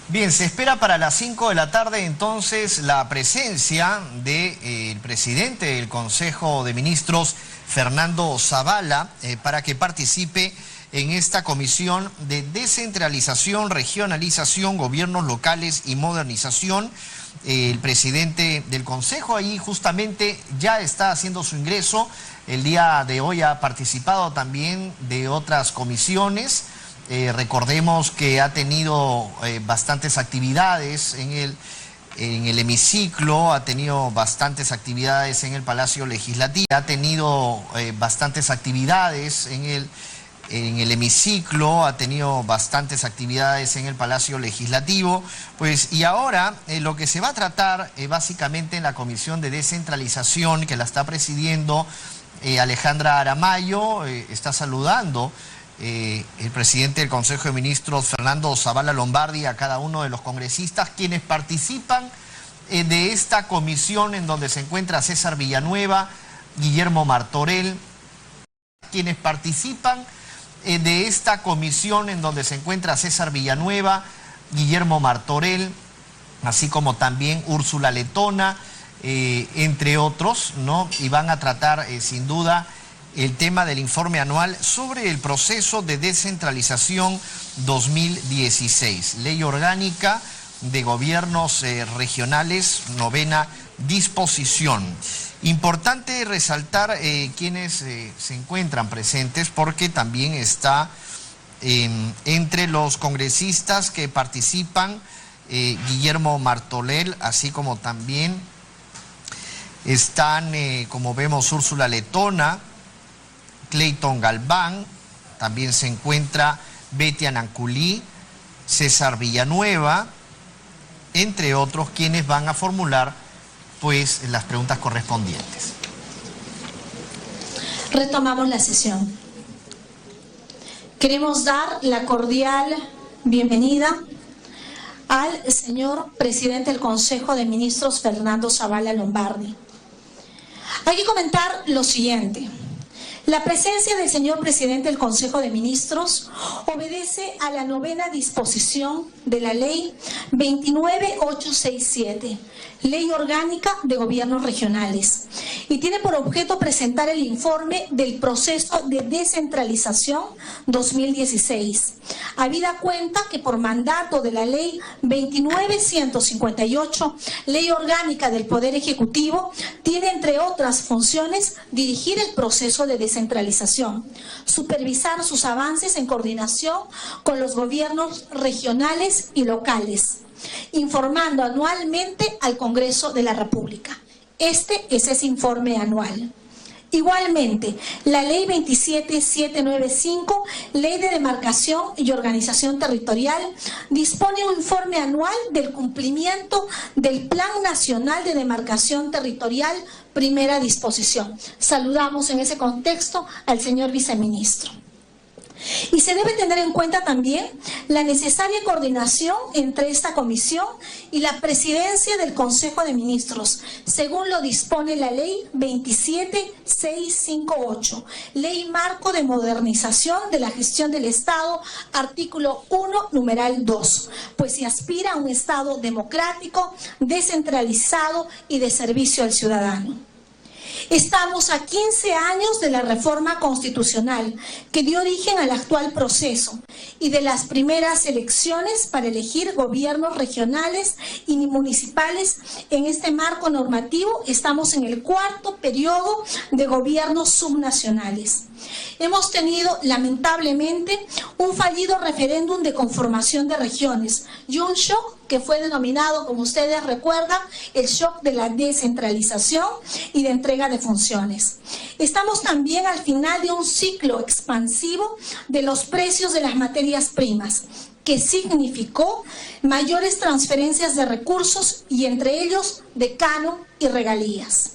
Bien, se espera para las 5 de la tarde entonces la presencia del presidente del Consejo de Ministros, Fernando Zavala, para que participe en esta comisión de descentralización, regionalización, gobiernos locales y modernización. El presidente del Consejo ahí justamente ya está haciendo su ingreso. El día de hoy ha participado también de otras comisiones. Recordemos que ha tenido bastantes actividades en el hemiciclo, ha tenido bastantes actividades en el Palacio Legislativo, ha tenido bastantes actividades en el hemiciclo, ha tenido bastantes actividades en el Palacio Legislativo, pues, y ahora lo que se va a tratar básicamente en la Comisión de Descentralización, que la está presidiendo Alejandra Aramayo, está saludando el presidente del Consejo de Ministros, Fernando Zavala Lombardi, a cada uno de los congresistas, quienes participan de esta comisión en donde se encuentra César Villanueva, Guillermo Martorell, quienes participan de esta comisión en donde se encuentra César Villanueva, Guillermo Martorell, así como también Úrsula Letona, entre otros, ¿no? Y van a tratar sin duda el tema del informe anual sobre el proceso de descentralización 2016. Ley orgánica de gobiernos regionales, 9ª disposición. Importante resaltar quienes se encuentran presentes, porque también está entre los congresistas que participan Guillermo Martorell, así como también están, como vemos, Úrsula Letona, Clayton Galván, también se encuentra Betty Ananculí, César Villanueva, entre otros, quienes van a formular pues las preguntas correspondientes. Retomamos la sesión. Queremos dar la cordial bienvenida al señor presidente del Consejo de Ministros, Fernando Zavala Lombardi. Hay que comentar lo siguiente. La presencia del señor presidente del Consejo de Ministros obedece a la 9ª disposición de la Ley 29867, Ley Orgánica de Gobiernos Regionales, y tiene por objeto presentar el informe del proceso de descentralización 2016, habida cuenta que por mandato de la Ley 29158, Ley Orgánica del Poder Ejecutivo, tiene entre otras funciones dirigir el proceso de descentralización, supervisar sus avances en coordinación con los gobiernos regionales y locales, informando anualmente al Congreso de la República. Este es ese informe anual. Igualmente, la Ley 27795, Ley de Demarcación y Organización Territorial, dispone un informe anual del cumplimiento del Plan Nacional de Demarcación Territorial, 1ª disposición. Saludamos en ese contexto al señor viceministro. Y se debe tener en cuenta también la necesaria coordinación entre esta comisión y la presidencia del Consejo de Ministros, según lo dispone la Ley 27658, Ley Marco de Modernización de la Gestión del Estado, artículo 1, numeral 2, pues se aspira a un Estado democrático, descentralizado y de servicio al ciudadano. Estamos a 15 años de la reforma constitucional que dio origen al actual proceso y de las primeras elecciones para elegir gobiernos regionales y municipales. En este marco normativo estamos en el 4º periodo de gobiernos subnacionales. Hemos tenido, lamentablemente, un fallido referéndum de conformación de regiones y un shock que fue denominado, como ustedes recuerdan, el shock de la descentralización y de entrega de funciones. Estamos también al final de un ciclo expansivo de los precios de las materias primas, que significó mayores transferencias de recursos y entre ellos de canon y regalías.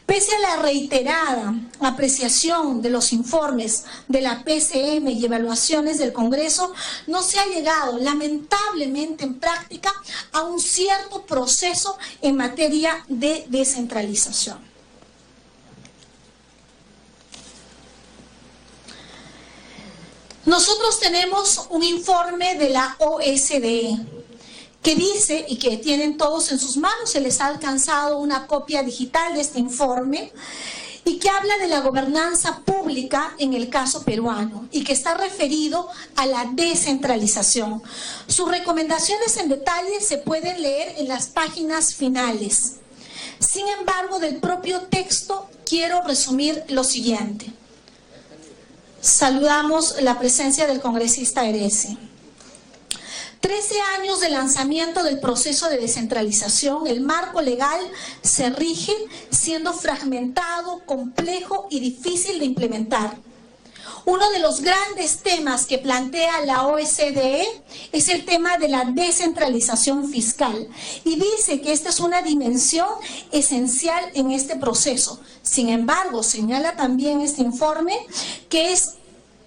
Pese a la reiterada apreciación de los informes de la PCM y evaluaciones del Congreso, no se ha llegado, lamentablemente, en práctica a un cierto proceso en materia de descentralización. Nosotros tenemos un informe de la OSDE que dice, y que tienen todos en sus manos, se les ha alcanzado una copia digital de este informe, y que habla de la gobernanza pública en el caso peruano y que está referido a la descentralización. Sus recomendaciones en detalle se pueden leer en las páginas finales. Sin embargo, del propio texto quiero resumir lo siguiente. Saludamos la presencia del congresista Herese. 13 años de lanzamiento del proceso de descentralización, el marco legal se rige siendo fragmentado, complejo y difícil de implementar. Uno de los grandes temas que plantea la OCDE es el tema de la descentralización fiscal y dice que esta es una dimensión esencial en este proceso. Sin embargo, señala también este informe que es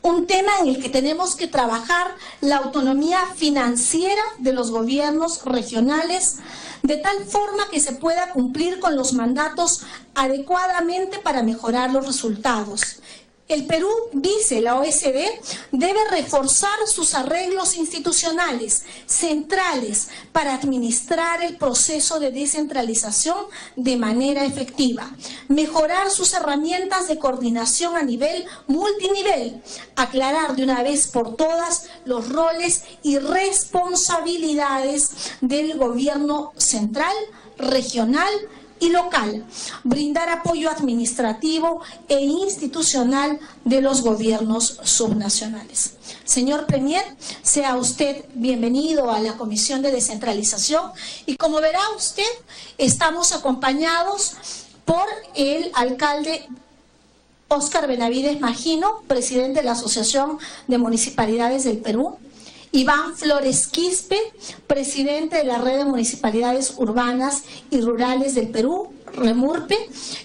un tema en el que tenemos que trabajar la autonomía financiera de los gobiernos regionales de tal forma que se pueda cumplir con los mandatos adecuadamente para mejorar los resultados. El Perú, dice la OECD, debe reforzar sus arreglos institucionales centrales para administrar el proceso de descentralización de manera efectiva, mejorar sus herramientas de coordinación a nivel multinivel, aclarar de una vez por todas los roles y responsabilidades del gobierno central, regional y local, brindar apoyo administrativo e institucional de los gobiernos subnacionales. Señor Premier, sea usted bienvenido a la Comisión de Descentralización y como verá usted, estamos acompañados por el alcalde Óscar Benavides Magino, presidente de la Asociación de Municipalidades del Perú, Iván Flores Quispe, presidente de la Red de Municipalidades Urbanas y Rurales del Perú, REMURPE,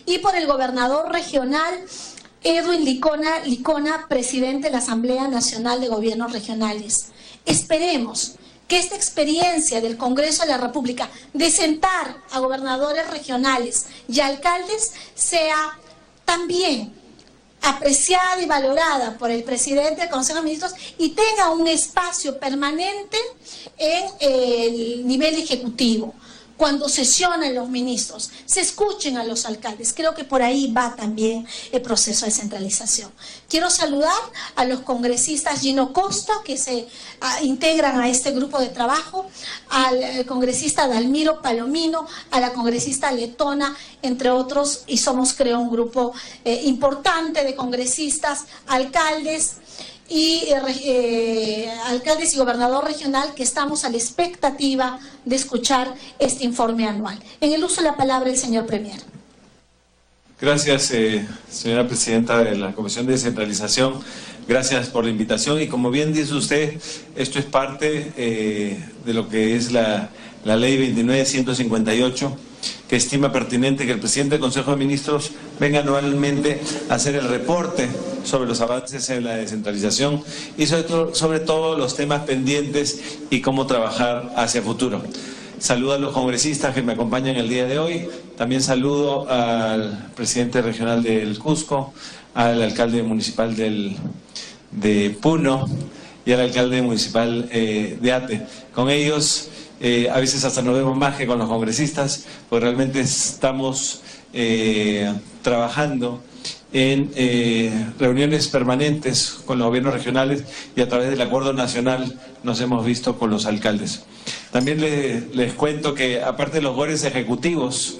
y por el gobernador regional Edwin Licona, presidente de la Asamblea Nacional de Gobiernos Regionales. Esperemos que esta experiencia del Congreso de la República de sentar a gobernadores regionales y alcaldes sea también apreciada y valorada por el presidente del Consejo de Ministros y tenga un espacio permanente en el nivel ejecutivo. Cuando sesionan los ministros, se escuchen a los alcaldes. Creo que por ahí va también el proceso de centralización. Quiero saludar a los congresistas Gino Costa, que se integran a este grupo de trabajo, al congresista Dalmiro Palomino, a la congresista Letona, entre otros, y somos, creo, un grupo importante de congresistas, alcaldes y gobernador regional que estamos a la expectativa de escuchar este informe anual. En el uso de la palabra el señor Premier. Gracias, señora presidenta de la Comisión de Descentralización. Gracias por la invitación y como bien dice usted, esto es parte de lo que es la ley 29158, que estima pertinente que el presidente del Consejo de Ministros venga anualmente a hacer el reporte sobre los avances en la descentralización y sobre todo los temas pendientes y cómo trabajar hacia futuro. Saludo a los congresistas que me acompañan el día de hoy. También saludo al presidente regional del Cusco, al alcalde municipal de Puno y al alcalde municipal de Ate. Con ellos a veces hasta nos vemos más que con los congresistas, pues realmente estamos trabajando en reuniones permanentes con los gobiernos regionales y a través del acuerdo nacional nos hemos visto con los alcaldes. También les cuento que aparte de los gobiernos ejecutivos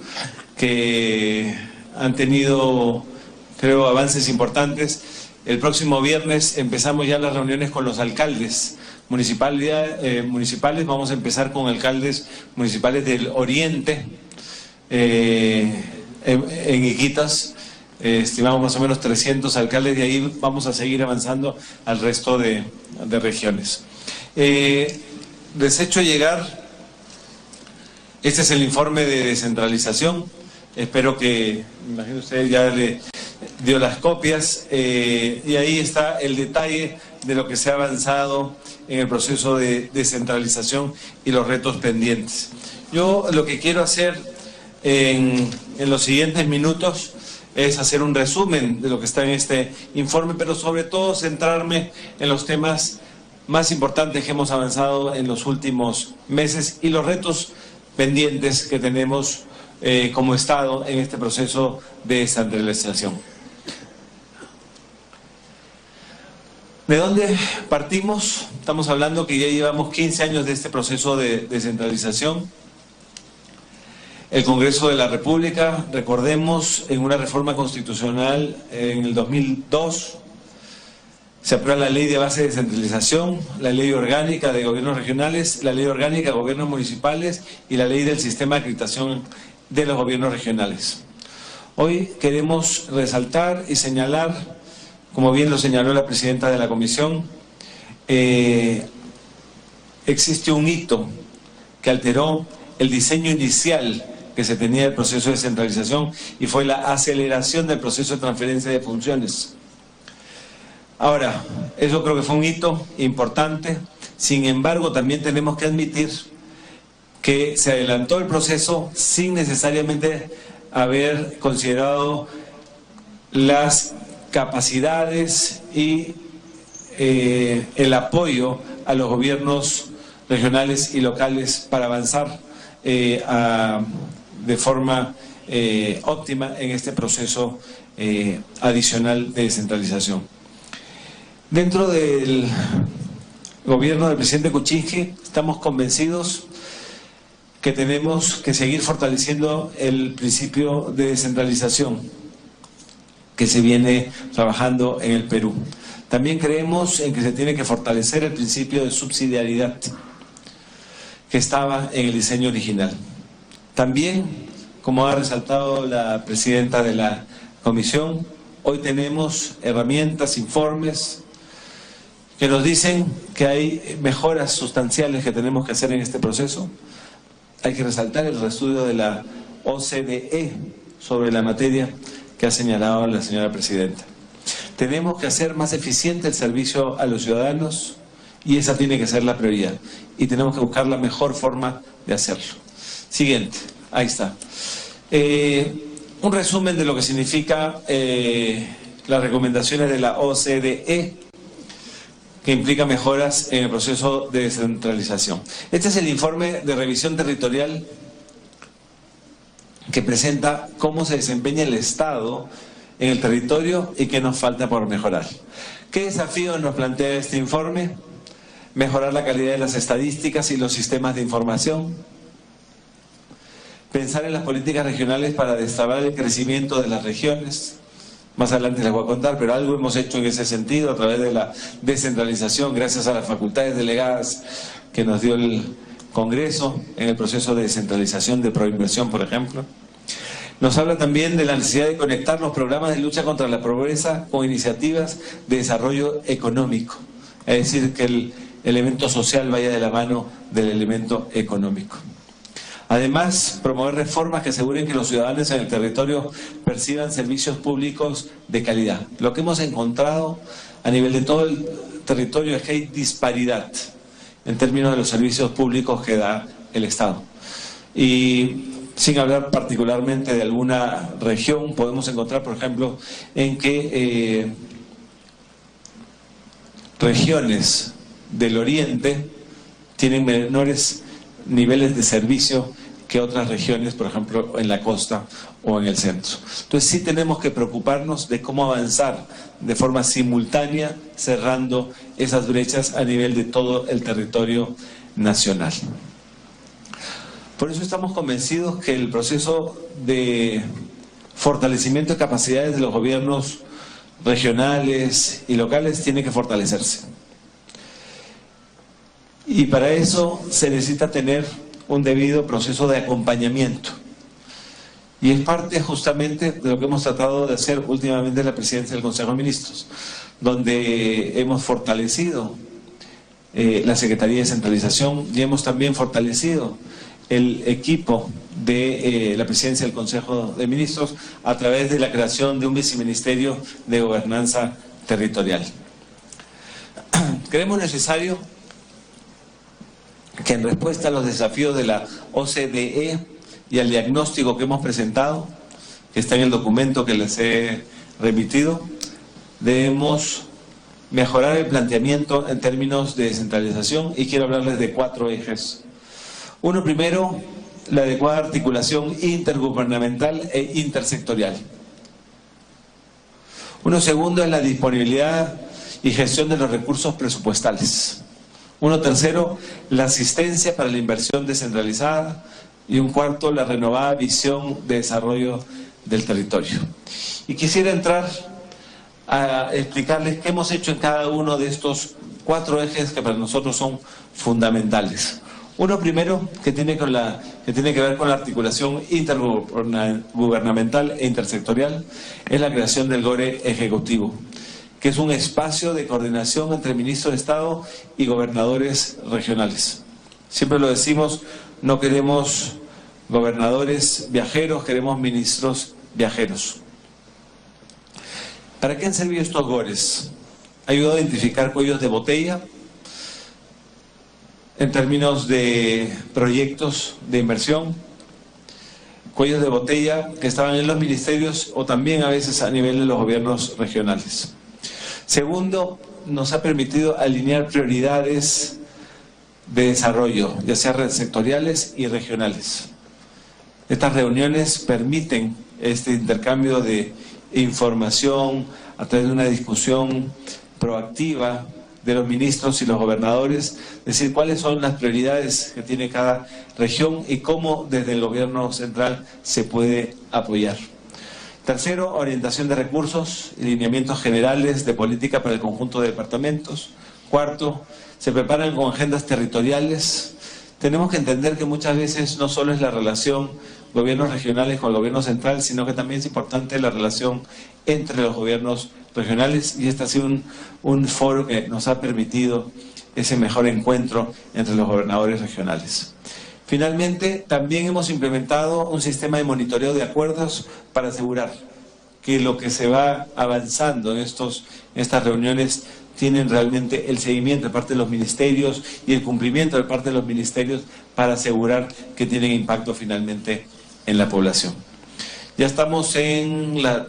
que han tenido, creo, avances importantes, el próximo viernes empezamos ya las reuniones con los alcaldes municipales. Vamos a empezar con alcaldes municipales del Oriente, en Iquitas. Estimamos más o menos 300 alcaldes y ahí vamos a seguir avanzando al resto de regiones. Les he hecho llegar, este es el informe de descentralización, espero que, me imagino usted ya le dio las copias, y ahí está el detalle de lo que se ha avanzado en el proceso de descentralización y los retos pendientes. Yo lo que quiero hacer en los siguientes minutos es hacer un resumen de lo que está en este informe, pero sobre todo centrarme en los temas más importantes que hemos avanzado en los últimos meses y los retos pendientes que tenemos como Estado en este proceso de descentralización. ¿De dónde partimos? Estamos hablando que ya llevamos 15 años de este proceso de descentralización. El Congreso de la República, recordemos, en una reforma constitucional en el 2002, se aprueba la Ley de Base de Descentralización, la Ley Orgánica de Gobiernos Regionales, la Ley Orgánica de Gobiernos Municipales y la Ley del Sistema de Acreditación de los Gobiernos Regionales. Hoy queremos resaltar y señalar, como bien lo señaló la presidenta de la Comisión, existe un hito que alteró el diseño inicial que se tenía del proceso de descentralización y fue la aceleración del proceso de transferencia de funciones. Ahora, eso creo que fue un hito importante. Sin embargo, también tenemos que admitir que se adelantó el proceso sin necesariamente haber considerado las capacidades y el apoyo a los gobiernos regionales y locales para avanzar de forma óptima en este proceso adicional de descentralización. Dentro del gobierno del presidente Kuczynski estamos convencidos que tenemos que seguir fortaleciendo el principio de descentralización que se viene trabajando en el Perú. También creemos en que se tiene que fortalecer el principio de subsidiariedad que estaba en el diseño original. También, como ha resaltado la presidenta de la Comisión, hoy tenemos herramientas, informes que nos dicen que hay mejoras sustanciales que tenemos que hacer en este proceso. Hay que resaltar el estudio de la OCDE sobre la materia que ha señalado la señora presidenta. Tenemos que hacer más eficiente el servicio a los ciudadanos y esa tiene que ser la prioridad. Y tenemos que buscar la mejor forma de hacerlo. Siguiente, ahí está. Un resumen de lo que significa las recomendaciones de la OCDE, que implica mejoras en el proceso de descentralización. Este es el informe de revisión territorial que presenta cómo se desempeña el Estado en el territorio y qué nos falta por mejorar. ¿Qué desafíos nos plantea este informe? Mejorar la calidad de las estadísticas y los sistemas de información. Pensar en las políticas regionales para destrabar el crecimiento de las regiones. Más adelante les voy a contar, pero algo hemos hecho en ese sentido a través de la descentralización, gracias a las facultades delegadas que nos dio el Congreso en el proceso de descentralización de Proinversión, por ejemplo. Nos habla también de la necesidad de conectar los programas de lucha contra la pobreza con iniciativas de desarrollo económico, es decir, que el elemento social vaya de la mano del elemento económico. Además, promover reformas que aseguren que los ciudadanos en el territorio perciban servicios públicos de calidad. Lo que hemos encontrado a nivel de todo el territorio es que hay disparidad en términos de los servicios públicos que da el Estado. Y sin hablar particularmente de alguna región, podemos encontrar, por ejemplo, en que regiones del oriente tienen menores niveles de servicio que otras regiones, por ejemplo, en la costa o en el centro. Entonces sí tenemos que preocuparnos de cómo avanzar de forma simultánea, cerrando esas brechas a nivel de todo el territorio nacional. Por eso estamos convencidos que el proceso de fortalecimiento de capacidades de los gobiernos regionales y locales tiene que fortalecerse. Y para eso se necesita tener un debido proceso de acompañamiento. Y es parte justamente de lo que hemos tratado de hacer últimamente en la presidencia del Consejo de Ministros, donde hemos fortalecido la Secretaría de Descentralización y hemos también fortalecido el equipo de la presidencia del Consejo de Ministros a través de la creación de un viceministerio de gobernanza territorial. Creemos necesario que en respuesta a los desafíos de la OCDE y al diagnóstico que hemos presentado, que está en el documento que les he remitido, debemos mejorar el planteamiento en términos de descentralización, y quiero hablarles de 4 ejes. Uno primero, la adecuada articulación intergubernamental e intersectorial. Uno segundo es la disponibilidad y gestión de los recursos presupuestales. Uno tercero, la asistencia para la inversión descentralizada. Y un cuarto, la renovada visión de desarrollo del territorio. Y quisiera entrar a explicarles qué hemos hecho en cada uno de estos 4 ejes que para nosotros son fundamentales. Uno primero, que tiene que ver con la articulación intergubernamental e intersectorial, es la creación del GORE Ejecutivo, que es un espacio de coordinación entre ministros de Estado y gobernadores regionales. Siempre lo decimos, no queremos gobernadores viajeros, queremos ministros viajeros. ¿Para qué han servido estos GORES? Ha ayudado a identificar cuellos de botella en términos de proyectos de inversión, cuellos de botella que estaban en los ministerios o también a veces a nivel de los gobiernos regionales. Segundo, nos ha permitido alinear prioridades de desarrollo, ya sea sectoriales y regionales. Estas reuniones permiten este intercambio de información a través de una discusión proactiva de los ministros y los gobernadores, decir cuáles son las prioridades que tiene cada región y cómo desde el gobierno central se puede apoyar. Tercero, orientación de recursos y lineamientos generales de política para el conjunto de departamentos. Cuarto, se preparan con agendas territoriales. Tenemos que entender que muchas veces no solo es la relación gobiernos regionales con el gobierno central, sino que también es importante la relación entre los gobiernos regionales, y este ha sido un foro que nos ha permitido ese mejor encuentro entre los gobernadores regionales. Finalmente, también hemos implementado un sistema de monitoreo de acuerdos para asegurar que lo que se va avanzando en estas reuniones tienen realmente el seguimiento de parte de los ministerios y el cumplimiento de parte de los ministerios para asegurar que tienen impacto finalmente en la población. Ya estamos en la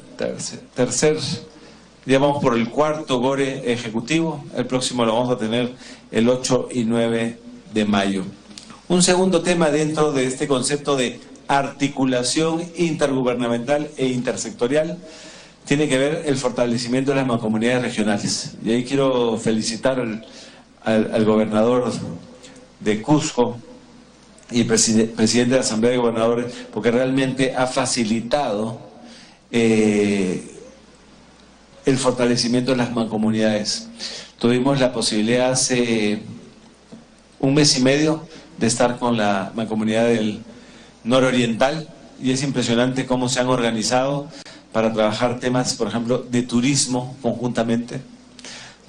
ya vamos por el 4º GORE Ejecutivo, el próximo lo vamos a tener el 8 y 9 de mayo. Un segundo tema dentro de este concepto de articulación intergubernamental e intersectorial tiene que ver el fortalecimiento de las mancomunidades regionales. Y ahí quiero felicitar al gobernador de Cusco y el presidente de la Asamblea de Gobernadores, porque realmente ha facilitado el fortalecimiento de las mancomunidades. Tuvimos la posibilidad hace un mes y medio de estar con la mancomunidad del nororiental, y es impresionante cómo se han organizado para trabajar temas, por ejemplo, de turismo conjuntamente,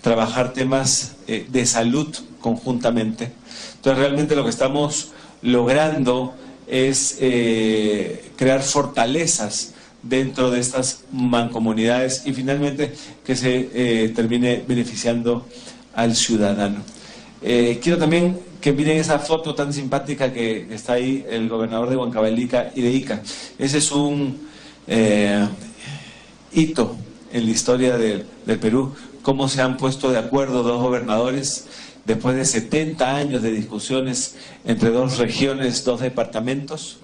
trabajar temas de salud conjuntamente. Entonces realmente lo que estamos logrando es crear fortalezas dentro de estas mancomunidades y finalmente que se termine beneficiando al ciudadano. Quiero también que miren esa foto tan simpática que está ahí, el gobernador de Huancavelica y de Ica. Ese es un hito en la historia del Perú, cómo se han puesto de acuerdo 2 gobernadores después de 70 años de discusiones entre 2 regiones, 2 departamentos,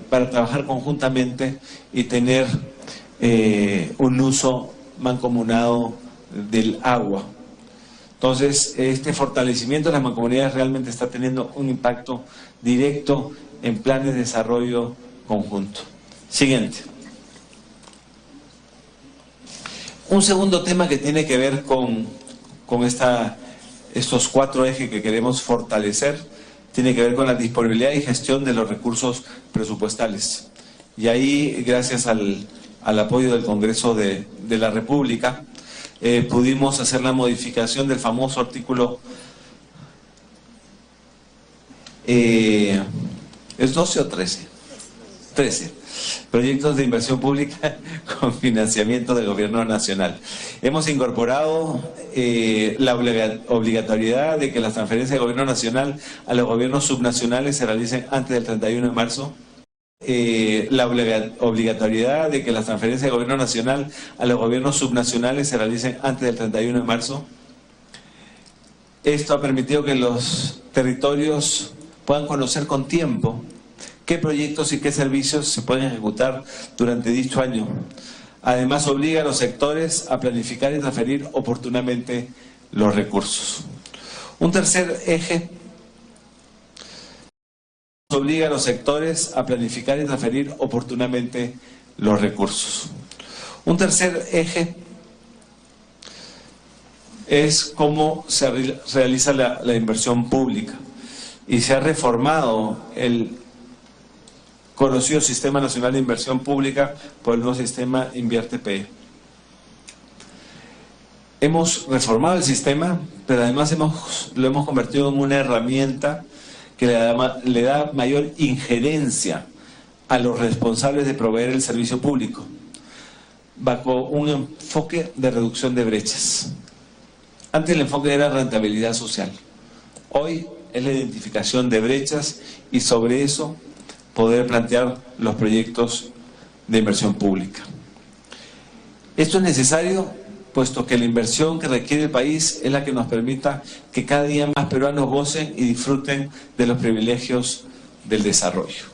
para trabajar conjuntamente y tener un uso mancomunado del agua. Entonces, este fortalecimiento de las mancomunidades realmente está teniendo un impacto directo en planes de desarrollo conjunto. Siguiente. Un segundo tema que tiene que ver con estos 4 ejes que queremos fortalecer, tiene que ver con la disponibilidad y gestión de los recursos presupuestales. Y ahí, gracias al apoyo del Congreso de la República, pudimos hacer la modificación del famoso artículo ¿es 12 o 13? 13. Proyectos de inversión pública con financiamiento del gobierno nacional. Hemos incorporado la obligatoriedad de que las transferencias del gobierno nacional a los gobiernos subnacionales se realicen antes del 31 de marzo. la obligatoriedad de que las transferencias del gobierno nacional a los gobiernos subnacionales se realicen antes del 31 de marzo. Esto ha permitido que los territorios puedan conocer con tiempo qué proyectos y qué servicios se pueden ejecutar durante dicho año. Además, obliga a los sectores a planificar y transferir oportunamente los recursos. Un tercer eje obliga a los sectores a planificar y transferir oportunamente los recursos. Un tercer eje es cómo se realiza la inversión pública, y se ha reformado el conocido Sistema Nacional de Inversión Pública por el nuevo sistema InviertePE. Hemos reformado el sistema, pero además lo hemos convertido en una herramienta que le da mayor injerencia a los responsables de proveer el servicio público, bajo un enfoque de reducción de brechas. Antes el enfoque era rentabilidad social. Hoy es la identificación de brechas y sobre eso poder plantear los proyectos de inversión pública. Esto es necesario, puesto que la inversión que requiere el país es la que nos permita que cada día más peruanos gocen y disfruten de los privilegios del desarrollo.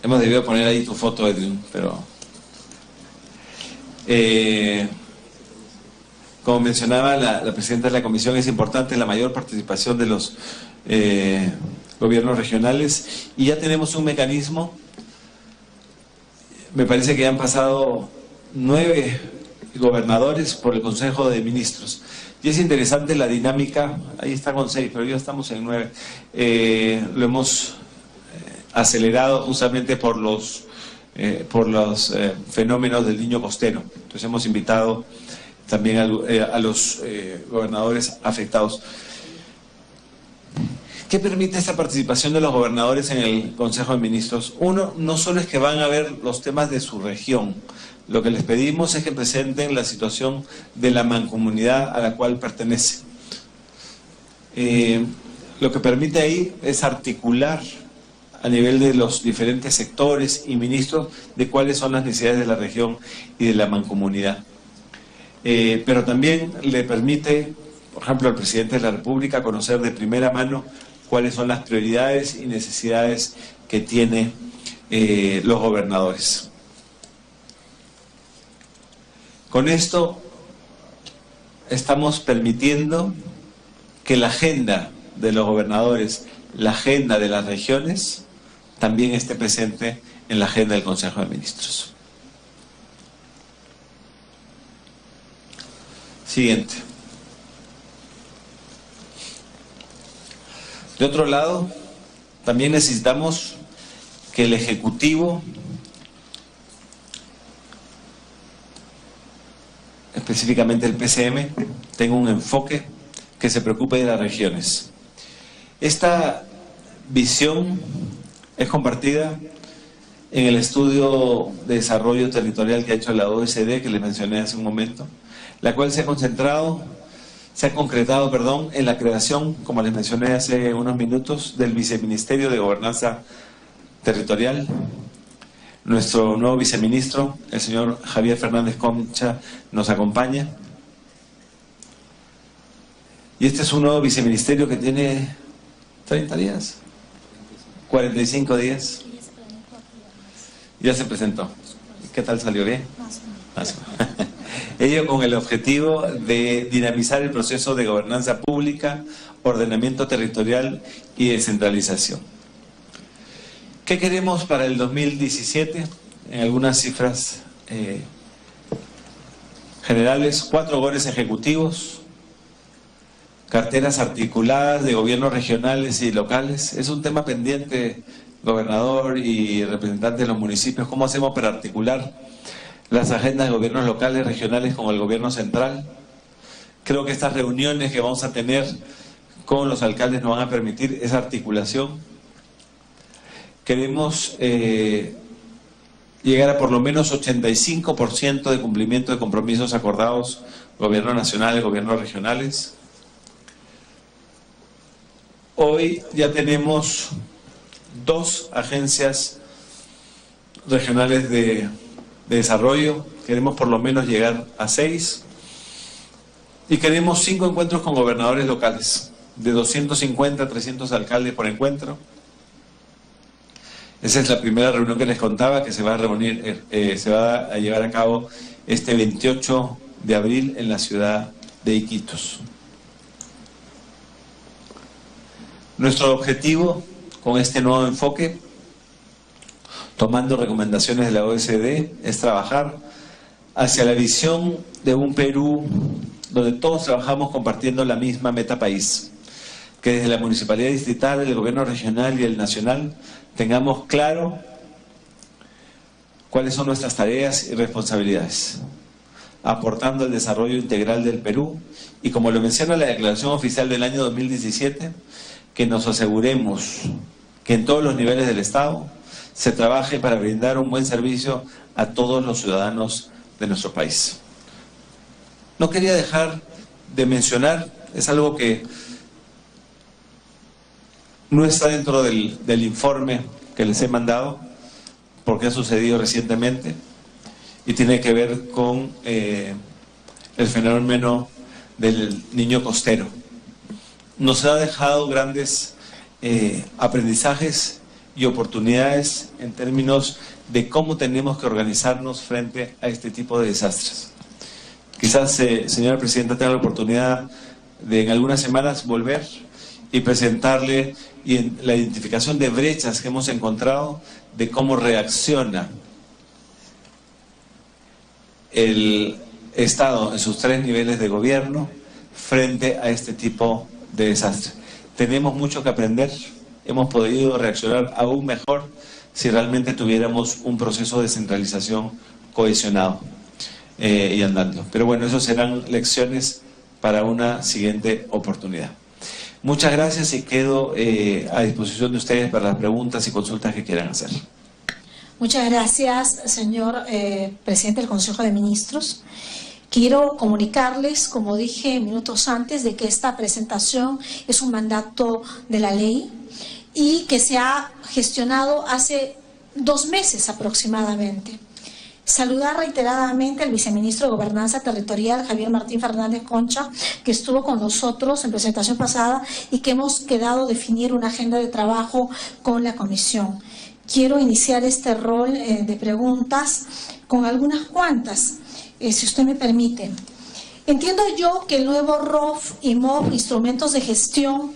Hemos debido poner ahí tu foto, Edwin, pero... como mencionaba la presidenta de la comisión, es importante la mayor participación de los gobiernos regionales, y ya tenemos un mecanismo. Me parece que ya han pasado 9 gobernadores por el Consejo de Ministros, y es interesante la dinámica. Ahí está con 6, pero ya estamos en 9. Lo hemos acelerado justamente por los fenómenos del Niño costero. Entonces hemos invitado también a los gobernadores afectados. ¿Qué permite esta participación de los gobernadores en el Consejo de Ministros? Uno, no solo es que van a ver los temas de su región, lo que les pedimos es que presenten la situación de la mancomunidad a la cual pertenece. Lo que permite ahí es articular a nivel de los diferentes sectores y ministros de cuáles son las necesidades de la región y de la mancomunidad. Pero también le permite, por ejemplo, al presidente de la República conocer de primera mano cuáles son las prioridades y necesidades que tienen los gobernadores. Con esto estamos permitiendo que la agenda de los gobernadores, la agenda de las regiones, también esté presente en la agenda del Consejo de Ministros. Siguiente. De otro lado, también necesitamos que el Ejecutivo, específicamente el PCM, tenga un enfoque que se preocupe de las regiones. Esta visión es compartida en el estudio de desarrollo territorial que ha hecho la OECD, que les mencioné hace un momento, la cual se ha concretado, en la creación, como les mencioné hace unos minutos, del Viceministerio de Gobernanza Territorial. Nuestro nuevo viceministro, el señor Javier Fernández Concha, nos acompaña. Y este es un nuevo viceministerio que tiene 30 días, 45 días. Ya se presentó. ¿Qué tal salió? ¿Bien? Más o menos. Ello con el objetivo de dinamizar el proceso de gobernanza pública, ordenamiento territorial y descentralización. ¿Qué queremos para el 2017? En algunas cifras generales: 4 gobiernos ejecutivos, carteras articuladas de gobiernos regionales y locales. Es un tema pendiente, gobernador y representante de los municipios. ¿Cómo hacemos para articular las agendas de gobiernos locales, regionales con el gobierno central? Creo que estas reuniones que vamos a tener con los alcaldes nos van a permitir esa articulación. Queremos llegar a por lo menos 85% de cumplimiento de compromisos acordados, gobierno nacional y gobiernos regionales. Hoy ya tenemos 2 agencias regionales de desarrollo, queremos por lo menos llegar a 6 y queremos 5 encuentros con gobernadores locales, de 250 a 300 alcaldes por encuentro. Esa es la primera reunión que les contaba, que se va a llevar a cabo este 28 de abril en la ciudad de Iquitos. Nuestro objetivo con este nuevo enfoque, tomando recomendaciones de la OECD, es trabajar hacia la visión de un Perú donde todos trabajamos compartiendo la misma meta país, que desde la municipalidad distrital, el gobierno regional y el nacional tengamos claro cuáles son nuestras tareas y responsabilidades, aportando al desarrollo integral del Perú y, como lo menciona la declaración oficial del año 2017, que nos aseguremos que en todos los niveles del Estado se trabaje para brindar un buen servicio a todos los ciudadanos de nuestro país. No quería dejar de mencionar, es algo que no está dentro del informe que les he mandado, porque ha sucedido recientemente, y tiene que ver con el fenómeno del niño costero. Nos ha dejado grandes aprendizajes y oportunidades en términos de cómo tenemos que organizarnos frente a este tipo de desastres. Quizás, señora presidenta, tenga la oportunidad de en algunas semanas volver y presentarle la identificación de brechas que hemos encontrado de cómo reacciona el Estado en sus 3 niveles de gobierno frente a este tipo de desastre. Tenemos mucho que aprender, hemos podido reaccionar aún mejor si realmente tuviéramos un proceso de descentralización cohesionado y andando. Pero bueno, eso serán lecciones para una siguiente oportunidad. Muchas gracias y quedo a disposición de ustedes para las preguntas y consultas que quieran hacer. Muchas gracias, señor presidente del Consejo de Ministros. Quiero comunicarles, como dije minutos antes, de que esta presentación es un mandato de la ley y que se ha gestionado hace 2 meses aproximadamente. Saludar reiteradamente al viceministro de Gobernanza Territorial, Javier Martín Fernández Concha, que estuvo con nosotros en presentación pasada y que hemos quedado definir una agenda de trabajo con la comisión. Quiero iniciar este rol de preguntas con algunas cuantas, si usted me permite. Entiendo yo que el nuevo ROF y MOF, instrumentos de gestión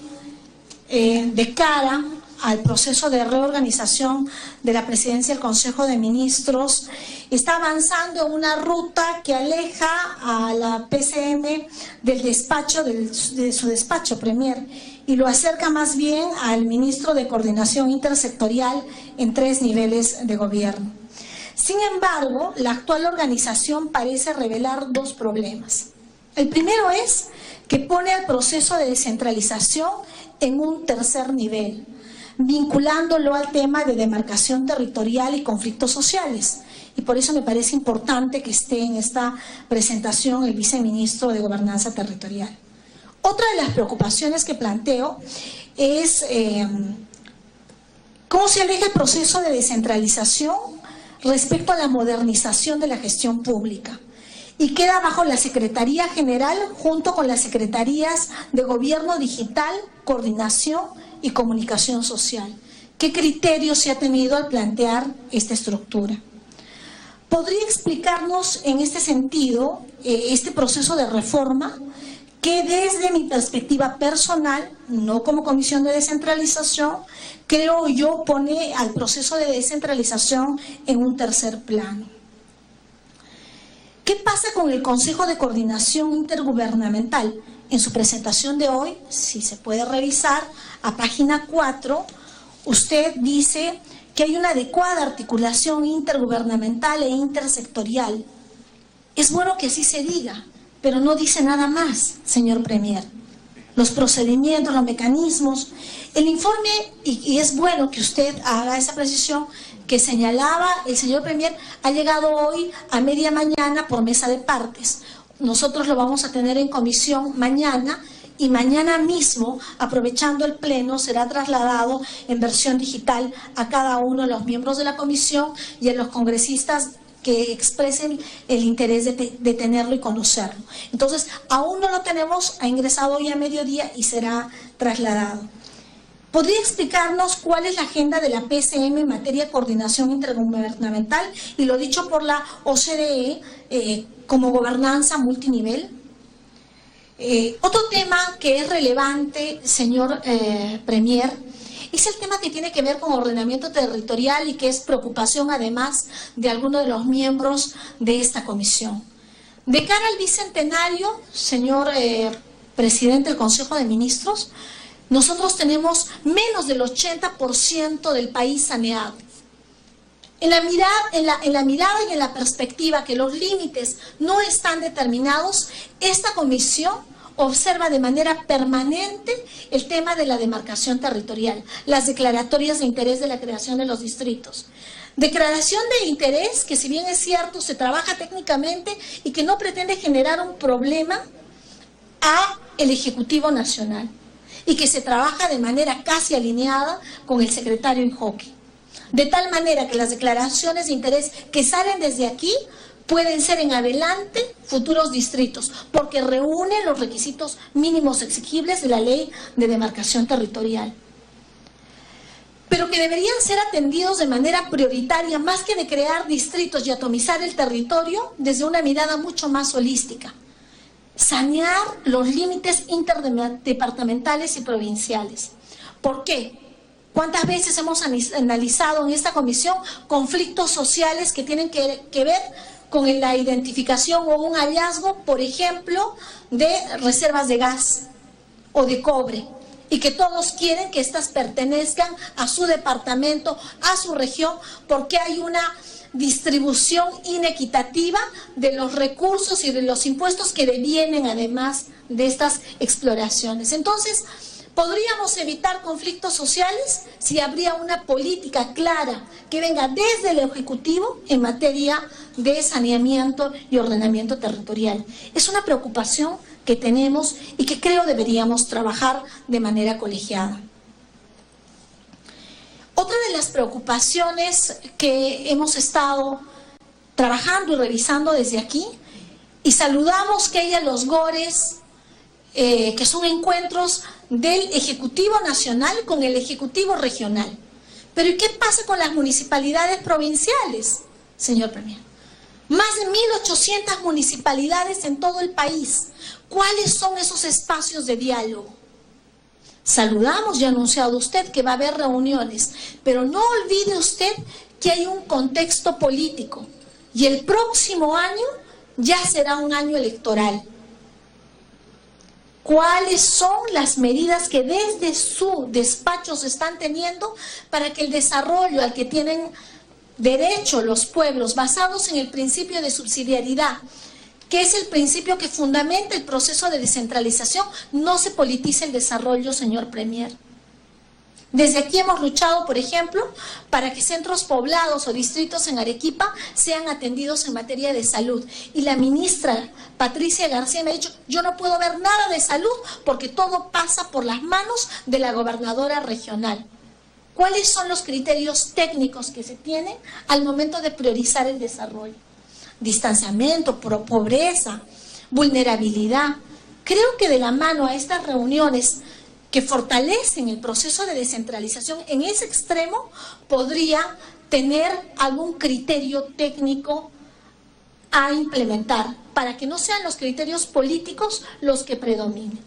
de cara al proceso de reorganización de la presidencia del Consejo de Ministros, está avanzando en una ruta que aleja a la PCM del despacho, de su despacho Premier, y lo acerca más bien al ministro de Coordinación Intersectorial en 3 niveles de gobierno. Sin embargo, la actual organización parece revelar 2 problemas. El primero es que pone al proceso de descentralización en un tercer nivel, vinculándolo al tema de demarcación territorial y conflictos sociales. Y por eso me parece importante que esté en esta presentación el viceministro de Gobernanza Territorial. Otra de las preocupaciones que planteo es cómo se aleja el proceso de descentralización respecto a la modernización de la gestión pública y queda bajo la Secretaría General junto con las Secretarías de Gobierno Digital, Coordinación y Comunicación Social. ¿Qué criterios se ha tenido al plantear esta estructura? ¿Podría explicarnos en este sentido este proceso de reforma que desde mi perspectiva personal, no como comisión de descentralización, creo yo pone al proceso de descentralización en un tercer plano? ¿Qué pasa con el Consejo de Coordinación Intergubernamental? En su presentación de hoy, si se puede revisar, a página 4, usted dice que hay una adecuada articulación intergubernamental e intersectorial. Es bueno que así se diga, pero no dice nada más, señor Premier. Los procedimientos, los mecanismos, el informe, y es bueno que usted haga esa precisión que señalaba el señor Premier, ha llegado hoy a media mañana por mesa de partes. Nosotros lo vamos a tener en comisión mañana y mañana mismo, aprovechando el pleno, será trasladado en versión digital a cada uno de los miembros de la comisión y a los congresistas que expresen el interés de tenerlo y conocerlo. Entonces, aún no lo tenemos, ha ingresado hoy a mediodía y será trasladado. ¿Podría explicarnos cuál es la agenda de la PCM en materia de coordinación intergubernamental y lo dicho por la OCDE como gobernanza multinivel? Otro tema que es relevante, señor Premier, es el tema que tiene que ver con ordenamiento territorial y que es preocupación además de algunos de los miembros de esta comisión. De cara al bicentenario, señor presidente del Consejo de Ministros, nosotros tenemos menos del 80% del país saneado. En la mirada y en la perspectiva que los límites no están determinados, esta comisión observa de manera permanente el tema de la demarcación territorial, las declaratorias de interés de la creación de los distritos. Declaración de interés que, si bien es cierto, se trabaja técnicamente y que no pretende generar un problema a el Ejecutivo Nacional y que se trabaja de manera casi alineada con el secretario Injoque. De tal manera que las declaraciones de interés que salen desde aquí pueden ser en adelante futuros distritos, porque reúnen los requisitos mínimos exigibles de la ley de demarcación territorial. Pero que deberían ser atendidos de manera prioritaria, más que de crear distritos y atomizar el territorio desde una mirada mucho más holística. Sanear los límites interdepartamentales y provinciales. ¿Por qué? ¿Cuántas veces hemos analizado en esta comisión conflictos sociales que tienen que ver con la identificación o un hallazgo, por ejemplo, de reservas de gas o de cobre, y que todos quieren que éstas pertenezcan a su departamento, a su región, porque hay una distribución inequitativa de los recursos y de los impuestos que devienen además de estas exploraciones? Entonces, ¿podríamos evitar conflictos sociales si habría una política clara que venga desde el Ejecutivo en materia de saneamiento y ordenamiento territorial? Es una preocupación que tenemos y que creo deberíamos trabajar de manera colegiada. Otra de las preocupaciones que hemos estado trabajando y revisando desde aquí, y saludamos que haya los GORES, que son encuentros del Ejecutivo Nacional con el Ejecutivo Regional. Pero ¿y qué pasa con las municipalidades provinciales, señor Premier? Más de 1.800 municipalidades en todo el país. ¿Cuáles son esos espacios de diálogo? Saludamos, ya ha anunciado usted que va a haber reuniones, pero no olvide usted que hay un contexto político y el próximo año ya será un año electoral. ¿Cuáles son las medidas que desde su despacho se están teniendo para que el desarrollo al que tienen derecho los pueblos, basados en el principio de subsidiariedad, que es el principio que fundamenta el proceso de descentralización, no se politice el desarrollo, señor Premier? Desde aquí hemos luchado, por ejemplo, para que centros poblados o distritos en Arequipa sean atendidos en materia de salud. Y la ministra Patricia García me ha dicho, yo no puedo ver nada de salud porque todo pasa por las manos de la gobernadora regional. ¿Cuáles son los criterios técnicos que se tienen al momento de priorizar el desarrollo? Distanciamiento, pobreza, vulnerabilidad. Creo que de la mano a estas reuniones que fortalecen el proceso de descentralización, en ese extremo podría tener algún criterio técnico a implementar, para que no sean los criterios políticos los que predominen.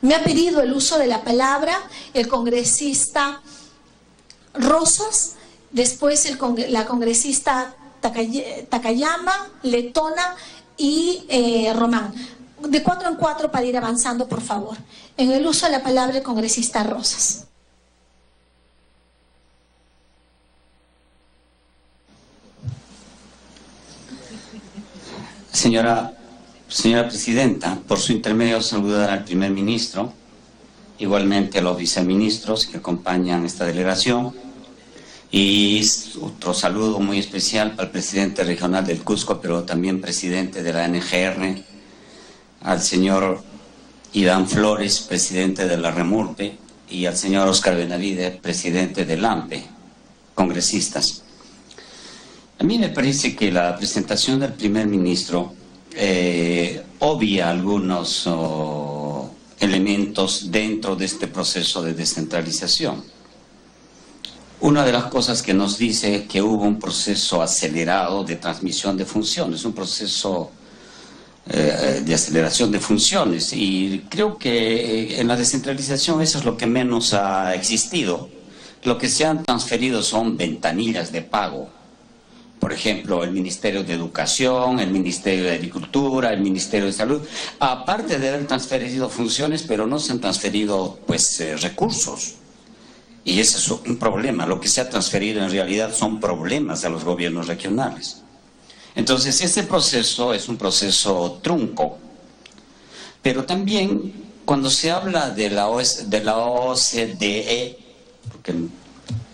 Me ha pedido el uso de la palabra el congresista Rosas, después la congresista Takayama, Letona y Román. De 4 en 4 para ir avanzando, por favor. En el uso de la palabra el congresista Rosas. Señora Presidenta, por su intermedio saludar al primer ministro, igualmente a los viceministros que acompañan esta delegación, y otro saludo muy especial para el presidente regional del Cusco, pero también presidente de la NGR, al señor Iván Flores, presidente de la REMURPE, y al señor Oscar Benavides, presidente del AMPE, congresistas. A mí me parece que la presentación del primer ministro obvia algunos elementos dentro de este proceso de descentralización. Una de las cosas que nos dice es que hubo un proceso acelerado de transmisión de funciones, un proceso de aceleración de funciones, y creo que en la descentralización eso es lo que menos ha existido. Lo que se han transferido son ventanillas de pago. Por ejemplo, el Ministerio de Educación, el Ministerio de Agricultura, el Ministerio de Salud, aparte de haber transferido funciones, pero no se han transferido recursos. Y ese es un problema. Lo que se ha transferido en realidad son problemas a los gobiernos regionales. Entonces, ese proceso es un proceso trunco. Pero también, cuando se habla de la OCDE, porque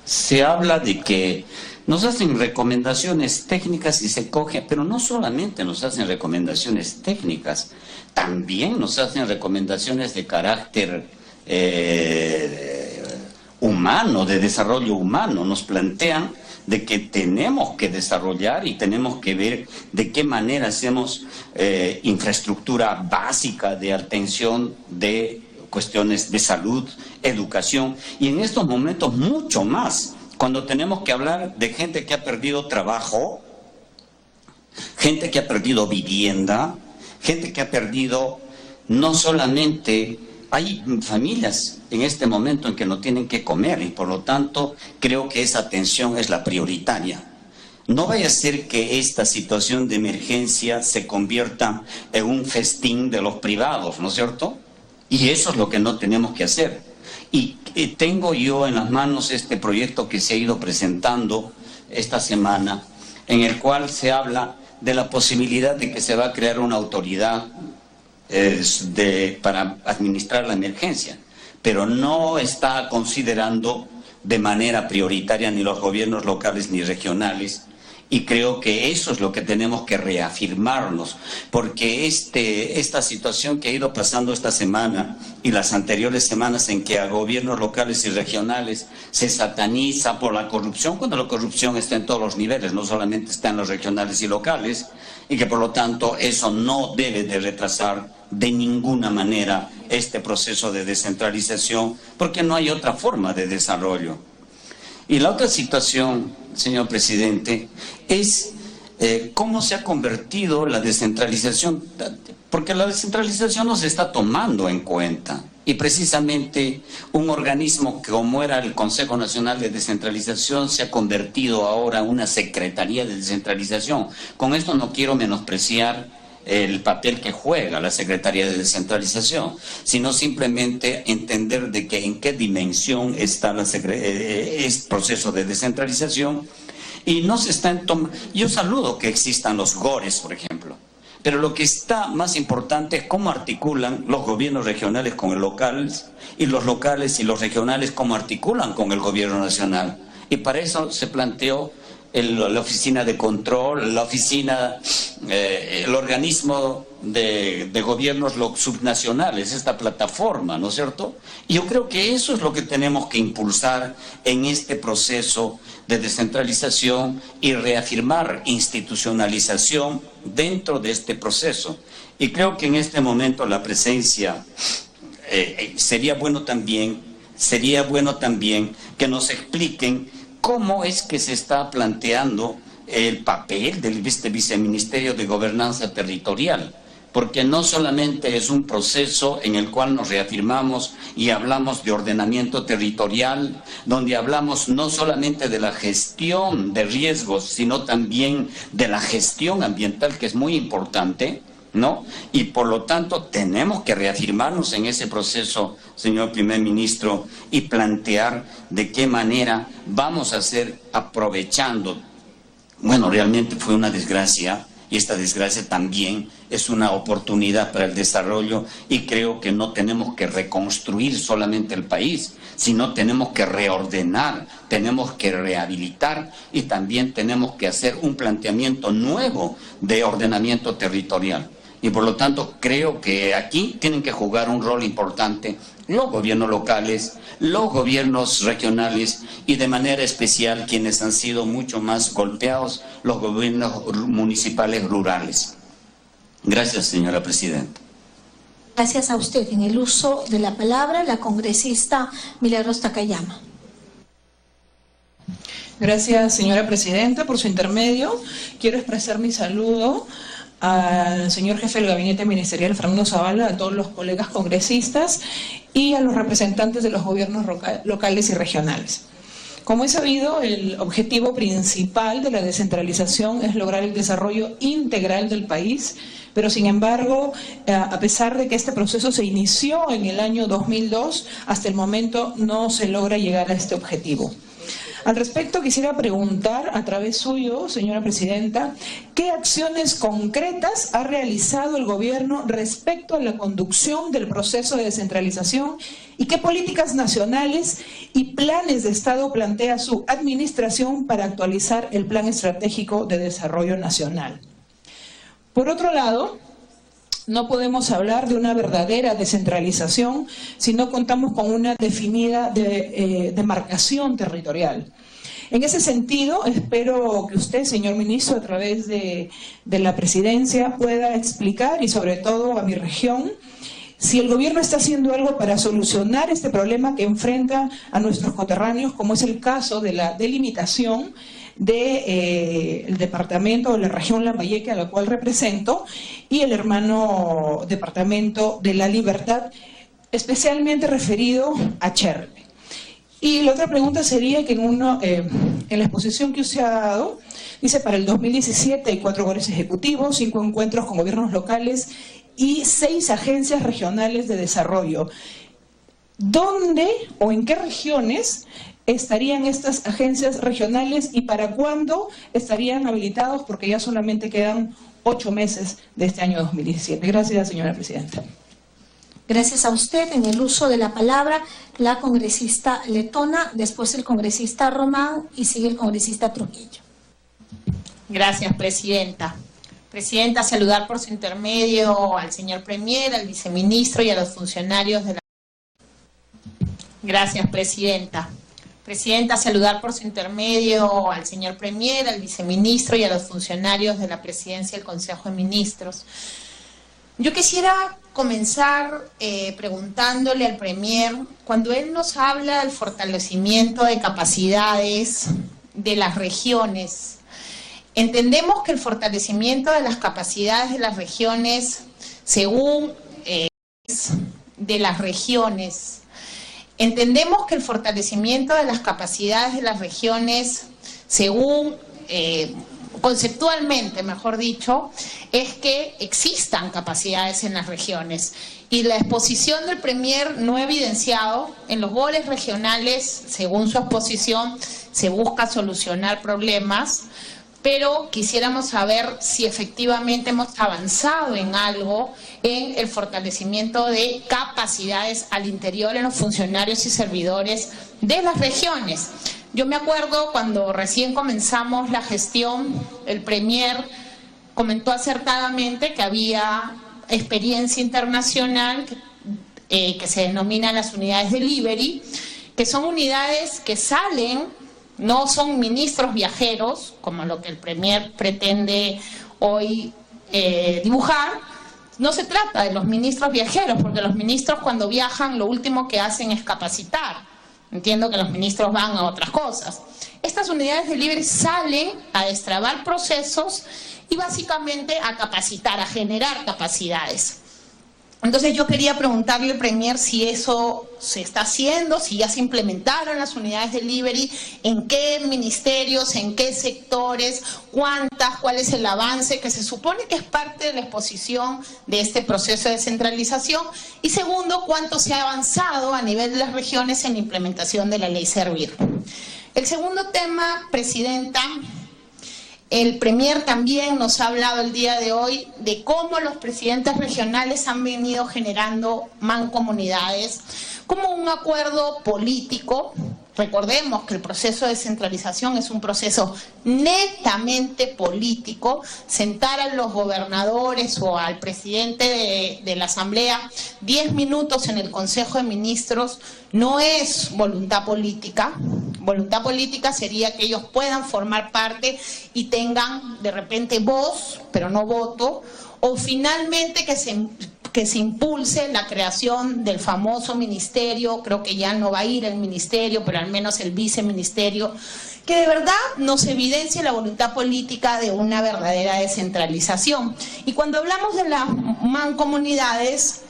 se habla de que nos hacen recomendaciones técnicas y se coge, pero no solamente nos hacen recomendaciones técnicas, también nos hacen recomendaciones de carácter humano, de desarrollo humano. Nos plantean de que tenemos que desarrollar y tenemos que ver de qué manera hacemos infraestructura básica de atención de cuestiones de salud, educación, y en estos momentos mucho más, cuando tenemos que hablar de gente que ha perdido trabajo, gente que ha perdido vivienda, gente que ha perdido no solamente... Hay familias en este momento en que no tienen que comer y por lo tanto creo que esa atención es la prioritaria. No vaya a ser que esta situación de emergencia se convierta en un festín de los privados, ¿no es cierto? Y eso es lo que no tenemos que hacer. Y tengo yo en las manos este proyecto que se ha ido presentando esta semana, en el cual se habla de la posibilidad de que se va a crear una autoridad para administrar la emergencia, pero no está considerando de manera prioritaria ni los gobiernos locales ni regionales, y creo que eso es lo que tenemos que reafirmarnos, porque esta situación que ha ido pasando esta semana y las anteriores semanas, en que a gobiernos locales y regionales se sataniza por la corrupción, cuando la corrupción está en todos los niveles, no solamente está en los regionales y locales, y que por lo tanto eso no debe de retrasar de ninguna manera este proceso de descentralización, porque no hay otra forma de desarrollo. Y la otra situación, señor presidente, es cómo se ha convertido la descentralización, porque la descentralización no se está tomando en cuenta. Y precisamente un organismo como era el Consejo Nacional de Descentralización se ha convertido ahora en una Secretaría de Descentralización. Con esto no quiero menospreciar el papel que juega la Secretaría de Descentralización, sino simplemente entender de que en qué dimensión está este proceso de descentralización, y no se están tomando. Yo saludo que existan los GORES, por ejemplo, pero lo que está más importante es cómo articulan los gobiernos regionales con el local, y los locales y los regionales cómo articulan con el gobierno nacional. Y para eso se planteó la oficina de control, el organismo de gobiernos subnacionales, esta plataforma, ¿no es cierto? Y yo creo que eso es lo que tenemos que impulsar en este proceso de descentralización y reafirmar institucionalización dentro de este proceso. Y creo que en este momento la presencia sería bueno también que nos expliquen cómo es que se está planteando el papel del viceministerio de Gobernanza Territorial, porque no solamente es un proceso en el cual nos reafirmamos y hablamos de ordenamiento territorial, donde hablamos no solamente de la gestión de riesgos, sino también de la gestión ambiental, que es muy importante, ¿no? Y por lo tanto tenemos que reafirmarnos en ese proceso, señor primer ministro, y plantear de qué manera vamos a hacer aprovechando. Bueno, realmente fue una desgracia, y esta desgracia también es una oportunidad para el desarrollo, y creo que no tenemos que reconstruir solamente el país, sino tenemos que reordenar, tenemos que rehabilitar, y también tenemos que hacer un planteamiento nuevo de ordenamiento territorial. Y por lo tanto creo que aquí tienen que jugar un rol importante los gobiernos locales, los gobiernos regionales y de manera especial quienes han sido mucho más golpeados, los gobiernos municipales rurales. Gracias, señora presidenta. Gracias a usted. En el uso de la palabra, la congresista Milagros Takayama. Gracias, señora presidenta. Por su intermedio, quiero expresar mi saludo al señor jefe del Gabinete Ministerial, Fernando Zavala, a todos los colegas congresistas y a los representantes de los gobiernos locales y regionales. Como es sabido, el objetivo principal de la descentralización es lograr el desarrollo integral del país, pero sin embargo, a pesar de que este proceso se inició en el año 2002, hasta el momento no se logra llegar a este objetivo. Al respecto, quisiera preguntar a través suyo, señora presidenta, ¿qué acciones concretas ha realizado el gobierno respecto a la conducción del proceso de descentralización y qué políticas nacionales y planes de Estado plantea su administración para actualizar el Plan Estratégico de Desarrollo Nacional? Por otro lado, no podemos hablar de una verdadera descentralización si no contamos con una definida demarcación territorial. En ese sentido, espero que usted, señor ministro, a través de la presidencia, pueda explicar, y sobre todo a mi región, si el gobierno está haciendo algo para solucionar este problema que enfrenta a nuestros coterráneos, como es el caso de la delimitación del departamento o la región Lambayeque, a la cual represento, y el hermano departamento de La Libertad, especialmente referido a Cherpe. Y la otra pregunta sería que en la exposición que usted ha dado, dice para el 2017 hay 4 gobiernos ejecutivos, 5 encuentros con gobiernos locales y 6 agencias regionales de desarrollo. ¿Dónde o en qué regiones estarían estas agencias regionales y para cuándo estarían habilitados? Porque ya solamente quedan 8 meses de este año 2017. Gracias, señora presidenta. Gracias a usted. En el uso de la palabra, la congresista Letona, después el congresista Román y sigue el congresista Trujillo. Gracias, presidenta. Presidenta, saludar por su intermedio al señor Premier, al viceministro y a los funcionarios de la... Gracias, presidenta. Presidenta, saludar por su intermedio al señor Premier, al viceministro y a los funcionarios de la Presidencia del Consejo de Ministros. Yo quisiera comenzar preguntándole al Premier, cuando él nos habla del fortalecimiento de capacidades de las regiones, entendemos que el fortalecimiento de las capacidades de las regiones, según de las regiones, entendemos que el fortalecimiento de las capacidades de las regiones, según conceptualmente, mejor dicho, es que existan capacidades en las regiones. Y la exposición del Premier no ha evidenciado, en los goles regionales, según su exposición, se busca solucionar problemas, pero quisiéramos saber si efectivamente hemos avanzado en algo en el fortalecimiento de capacidades al interior en los funcionarios y servidores de las regiones. Yo me acuerdo cuando recién comenzamos la gestión, el Premier comentó acertadamente que había experiencia internacional que se denominan las unidades delivery, que son unidades que salen, no son ministros viajeros, como lo que el Premier pretende hoy dibujar. No se trata de los ministros viajeros, porque los ministros cuando viajan lo último que hacen es capacitar. Entiendo que los ministros van a otras cosas. Estas unidades de delivery salen a destrabar procesos y básicamente a capacitar, a generar capacidades. Entonces yo quería preguntarle al Premier si eso se está haciendo, si ya se implementaron las unidades de delivery, en qué ministerios, en qué sectores, cuántas, cuál es el avance que se supone que es parte de la exposición de este proceso de descentralización, y segundo, cuánto se ha avanzado a nivel de las regiones en la implementación de la ley Servir. El segundo tema, presidenta, el Premier también nos ha hablado el día de hoy de cómo los presidentes regionales han venido generando mancomunidades como un acuerdo político Recordemos que el proceso de descentralización es un proceso netamente político. Sentar a los gobernadores o al presidente de la Asamblea 10 minutos en el Consejo de Ministros no es voluntad política. Voluntad política sería que ellos puedan formar parte y tengan de repente voz, pero no voto, o finalmente que se impulse la creación del famoso ministerio. Creo que ya no va a ir el ministerio, pero al menos el viceministerio, que de verdad nos evidencie la voluntad política de una verdadera descentralización. Y cuando hablamos de las mancomunidades,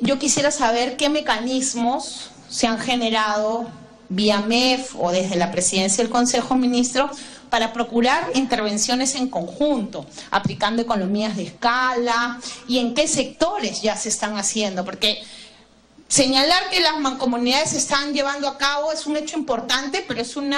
yo quisiera saber qué mecanismos se han generado vía MEF o desde la presidencia del Consejo de Ministros para procurar intervenciones en conjunto, aplicando economías de escala, y en qué sectores ya se están haciendo, porque señalar que las mancomunidades se están llevando a cabo es un hecho importante, pero es un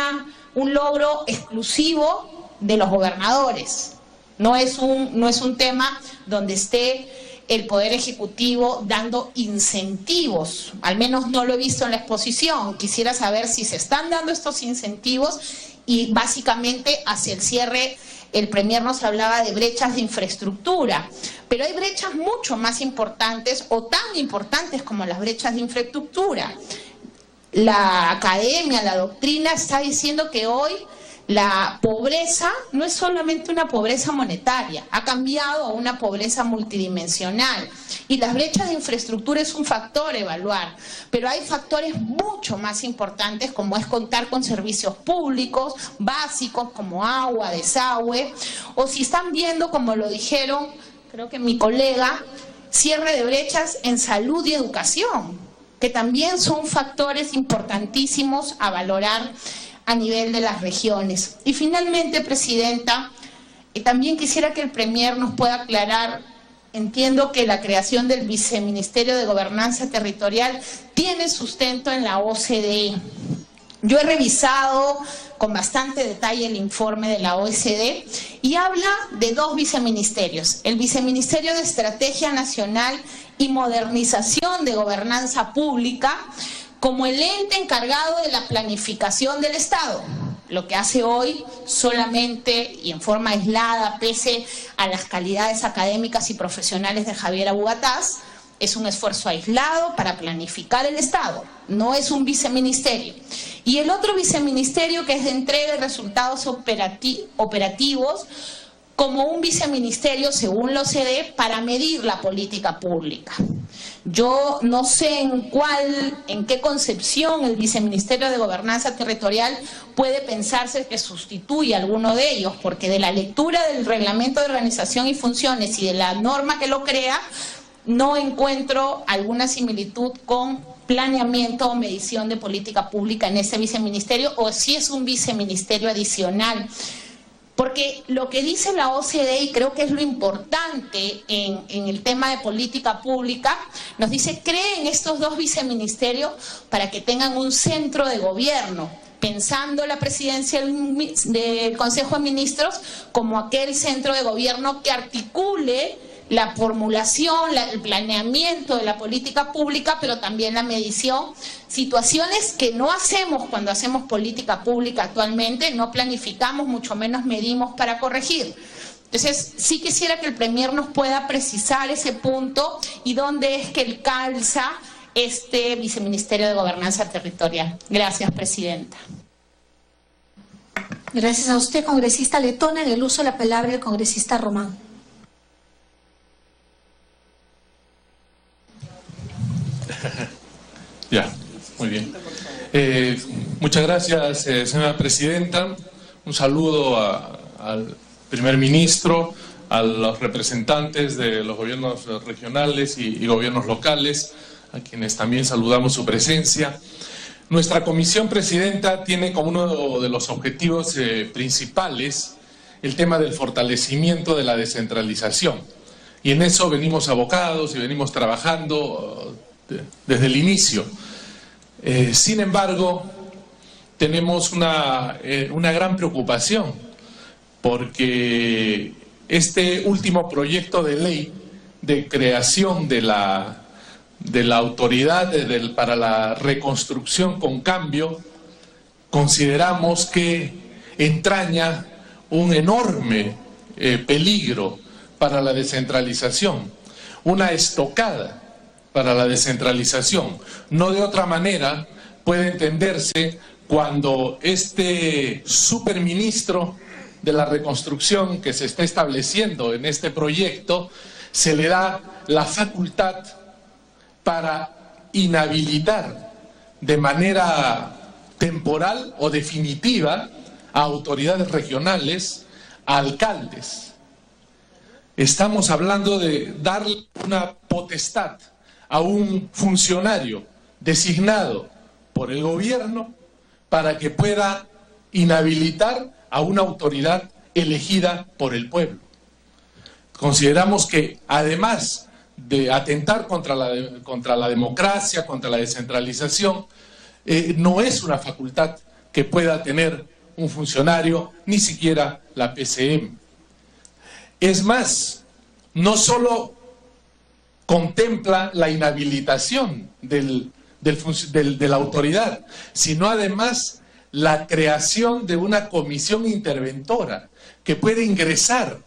logro exclusivo de los gobernadores. No es un tema donde esté el Poder Ejecutivo dando incentivos, al menos no lo he visto en la exposición. Quisiera saber si se están dando estos incentivos. Y básicamente hacia el cierre, el Premier nos hablaba de brechas de infraestructura, pero hay brechas mucho más importantes o tan importantes como las brechas de infraestructura. La academia, la doctrina está diciendo que hoy la pobreza no es solamente una pobreza monetaria, ha cambiado a una pobreza multidimensional. Y las brechas de infraestructura es un factor a evaluar, pero hay factores mucho más importantes, como es contar con servicios públicos básicos como agua, desagüe, o si están viendo, como lo dijeron, creo que mi colega, cierre de brechas en salud y educación, que también son factores importantísimos a valorar a nivel de las regiones. Y finalmente, Presidenta, también quisiera que el Premier nos pueda aclarar. Entiendo que la creación del Viceministerio de Gobernanza Territorial tiene sustento en la OCDE. Yo he revisado con bastante detalle el informe de la OECD y habla de 2 viceministerios. El Viceministerio de Estrategia Nacional y Modernización de Gobernanza Pública, como el ente encargado de la planificación del Estado. Lo que hace hoy solamente y en forma aislada, pese a las calidades académicas y profesionales de Javier Abugataz, es un esfuerzo aislado para planificar el Estado, no es un viceministerio. Y el otro viceministerio, que es de entrega de resultados operativos, como un viceministerio, según la OCDE, para medir la política pública. Yo no sé en qué concepción el Viceministerio de Gobernanza Territorial puede pensarse que sustituye a alguno de ellos, porque de la lectura del Reglamento de Organización y Funciones y de la norma que lo crea, no encuentro alguna similitud con planeamiento o medición de política pública en ese viceministerio, o si es un viceministerio adicional. Porque lo que dice la OCDE, y creo que es lo importante en el tema de política pública, nos dice: creen estos 2 viceministerios para que tengan un centro de gobierno, pensando la presidencia del Consejo de Ministros como aquel centro de gobierno que articule la formulación, el planeamiento de la política pública, pero también la medición, situaciones que no hacemos cuando hacemos política pública actualmente, no planificamos, mucho menos medimos para corregir. Entonces, sí quisiera que el Premier nos pueda precisar ese punto y dónde es que él calza este Viceministerio de Gobernanza Territorial. Gracias, Presidenta. Gracias a usted, congresista Letona. En el uso de la palabra, el congresista Román. Ya, muy bien. Muchas gracias, señora Presidenta. Un saludo al primer ministro, a los representantes de los gobiernos regionales y gobiernos locales, a quienes también saludamos su presencia. Nuestra comisión, Presidenta, tiene como uno de los objetivos principales el tema del fortalecimiento de la descentralización. Y en eso venimos abocados y venimos trabajando desde el inicio. Sin embargo, tenemos una gran preocupación, porque este último proyecto de ley de creación de de la autoridad para la reconstrucción con cambio, consideramos que entraña un enorme peligro para la descentralización, una estocada para la descentralización. No de otra manera puede entenderse cuando este superministro de la reconstrucción que se está estableciendo en este proyecto se le da la facultad para inhabilitar de manera temporal o definitiva a autoridades regionales, a alcaldes. Estamos hablando de darle una potestad a un funcionario designado por el gobierno para que pueda inhabilitar a una autoridad elegida por el pueblo. Consideramos que además de atentar contra la democracia, contra la descentralización, no es una facultad que pueda tener un funcionario, ni siquiera la PCM. Es más, no solo contempla la inhabilitación de la autoridad, sino además la creación de una comisión interventora que puede ingresar,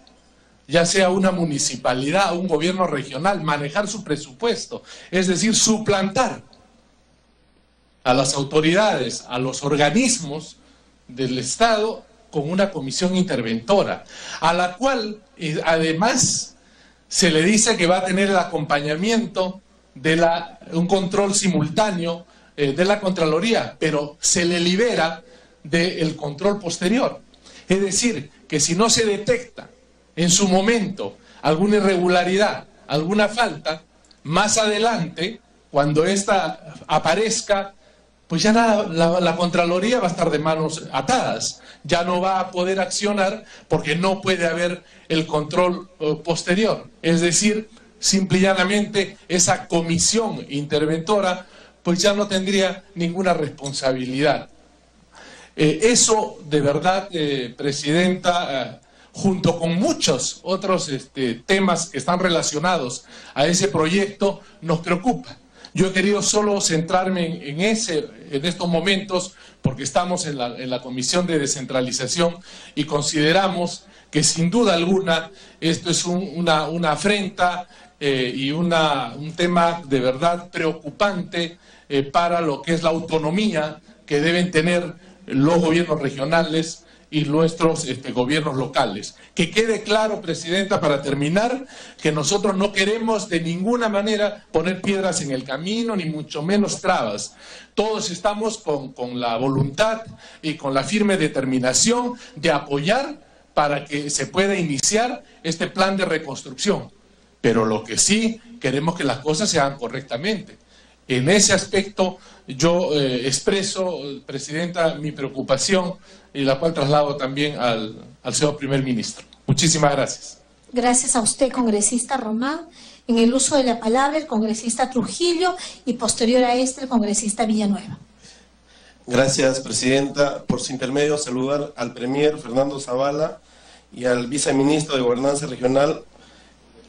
ya sea una municipalidad o un gobierno regional, manejar su presupuesto, es decir, suplantar a las autoridades, a los organismos del Estado con una comisión interventora, a la cual además se le dice que va a tener el acompañamiento de un control simultáneo de la Contraloría, pero se le libera del control posterior. Es decir, que si no se detecta en su momento alguna irregularidad, alguna falta, más adelante, cuando ésta aparezca, pues ya la Contraloría va a estar de manos atadas, ya no va a poder accionar porque no puede haber el control posterior. Es decir, simple y llanamente esa comisión interventora pues ya no tendría ninguna responsabilidad. Eso de verdad, Presidenta, junto con muchos otros temas que están relacionados a ese proyecto, nos preocupa. Yo he querido solo centrarme en estos momentos porque estamos en la Comisión de Descentralización y consideramos que sin duda alguna esto es una afrenta y un tema de verdad preocupante para lo que es la autonomía que deben tener los gobiernos regionales y nuestros gobiernos locales. Que quede claro, Presidenta, para terminar, que nosotros no queremos de ninguna manera poner piedras en el camino, ni mucho menos trabas. Todos estamos con la voluntad y con la firme determinación de apoyar para que se pueda iniciar este plan de reconstrucción. Pero lo que sí queremos que las cosas se hagan correctamente. En ese aspecto yo expreso, Presidenta, mi preocupación y la cual traslado también al señor Primer Ministro. Muchísimas gracias. Gracias a usted, congresista Román. En el uso de la palabra, el congresista Trujillo y posterior a el congresista Villanueva. Gracias, Presidenta. Por su intermedio, saludar al Premier Fernando Zavala y al Viceministro de Gobernanza Regional,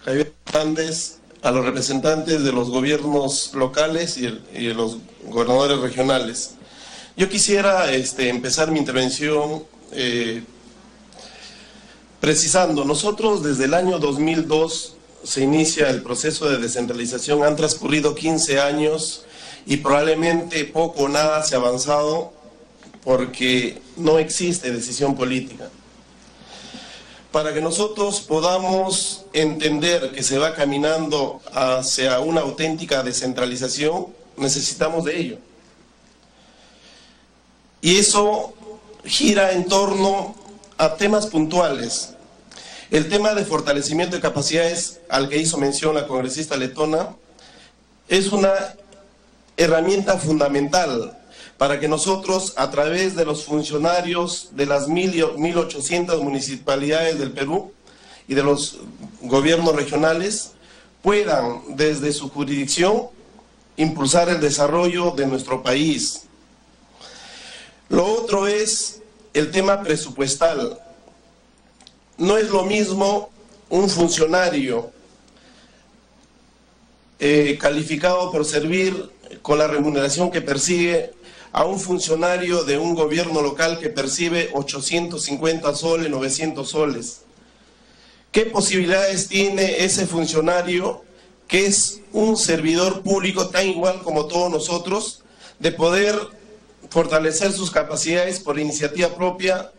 Javier Hernández, a los representantes de los gobiernos locales y de los gobernadores regionales. Yo quisiera empezar mi intervención precisando, nosotros desde el año 2002 se inicia el proceso de descentralización, han transcurrido 15 años y probablemente poco o nada se ha avanzado porque no existe decisión política. Para que nosotros podamos entender que se va caminando hacia una auténtica descentralización, necesitamos de ello. Y eso gira en torno a temas puntuales. El tema de fortalecimiento de capacidades, al que hizo mención la congresista letona, es una herramienta fundamental para que nosotros, a través de los funcionarios de las 1.800 municipalidades del Perú y de los gobiernos regionales, puedan, desde su jurisdicción, impulsar el desarrollo de nuestro país. Lo otro es el tema presupuestal. No es lo mismo un funcionario calificado por servir con la remuneración que persigue a un funcionario de un gobierno local que percibe 850 soles, 900 soles. ¿Qué posibilidades tiene ese funcionario, que es un servidor público tan igual como todos nosotros, de poder fortalecer sus capacidades por iniciativa propia,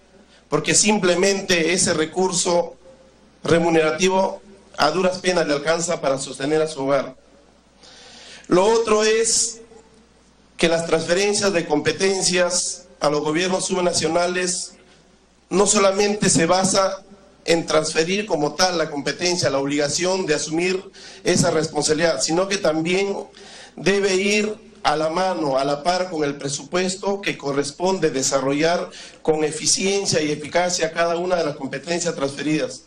porque simplemente ese recurso remunerativo a duras penas le alcanza para sostener a su hogar? Lo otro es que las transferencias de competencias a los gobiernos subnacionales no solamente se basa en transferir como tal la competencia, la obligación de asumir esa responsabilidad, sino que también debe ir a la mano, a la par con el presupuesto que corresponde desarrollar con eficiencia y eficacia cada una de las competencias transferidas.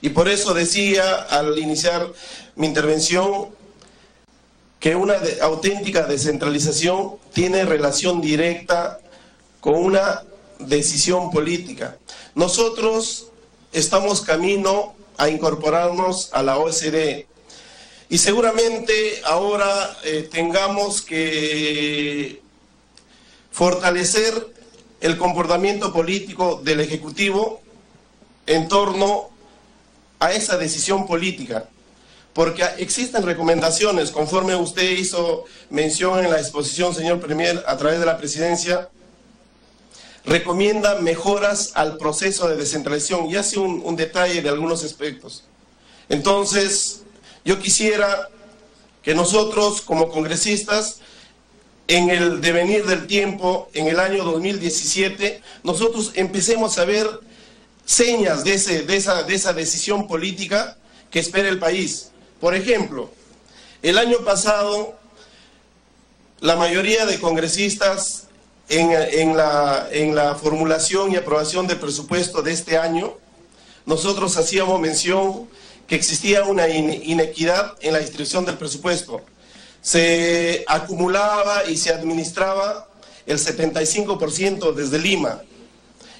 Y por eso decía al iniciar mi intervención que una auténtica descentralización tiene relación directa con una decisión política. Nosotros estamos camino a incorporarnos a la OSD y seguramente ahora tengamos que fortalecer el comportamiento político del Ejecutivo en torno a esa decisión política, porque existen recomendaciones, conforme usted hizo mención en la exposición, señor Premier, a través de la Presidencia, recomienda mejoras al proceso de descentralización y hace un detalle de algunos aspectos. Entonces, yo quisiera que nosotros como congresistas, en el devenir del tiempo, en el año 2017, nosotros empecemos a ver señas de esa decisión política que espera el país. Por ejemplo, el año pasado, la mayoría de congresistas en la formulación y aprobación del presupuesto de este año, nosotros hacíamos mención que existía una inequidad en la distribución del presupuesto. Se acumulaba y se administraba el 75% desde Lima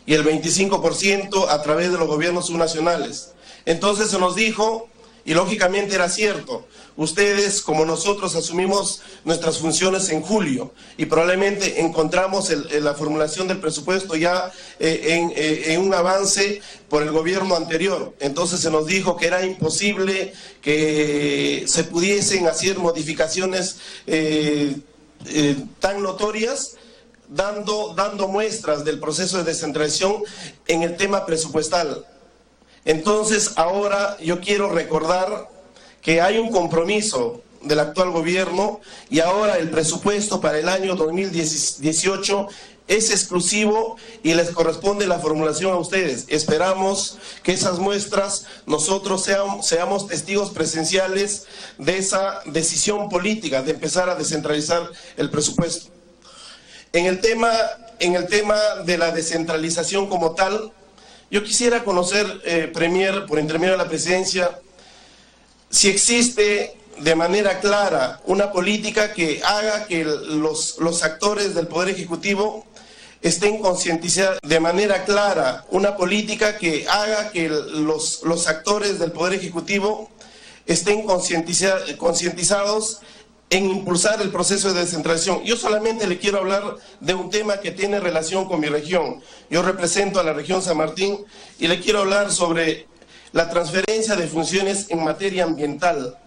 y el 25% a través de los gobiernos subnacionales. Entonces se nos dijo, y lógicamente era cierto, ustedes como nosotros asumimos nuestras funciones en julio y probablemente encontramos la formulación del presupuesto ya en un avance por el gobierno anterior. Entonces se nos dijo que era imposible que se pudiesen hacer modificaciones tan notorias, dando muestras del proceso de descentralización en el tema presupuestal. Entonces ahora yo quiero recordar que hay un compromiso del actual gobierno y ahora el presupuesto para el año 2018 es exclusivo y les corresponde la formulación a ustedes. Esperamos que esas muestras nosotros seamos testigos presenciales de esa decisión política de empezar a descentralizar el presupuesto. En el tema de la descentralización como tal, yo quisiera conocer, Premier, por intermedio de la Presidencia, si existe de manera clara una política que haga que los actores del Poder Ejecutivo estén concientizados, de manera clara una política que haga que los actores del Poder Ejecutivo estén concientizados en impulsar el proceso de descentralización. Yo solamente le quiero hablar de un tema que tiene relación con mi región. Yo represento a la región San Martín y le quiero hablar sobre la transferencia de funciones en materia ambiental.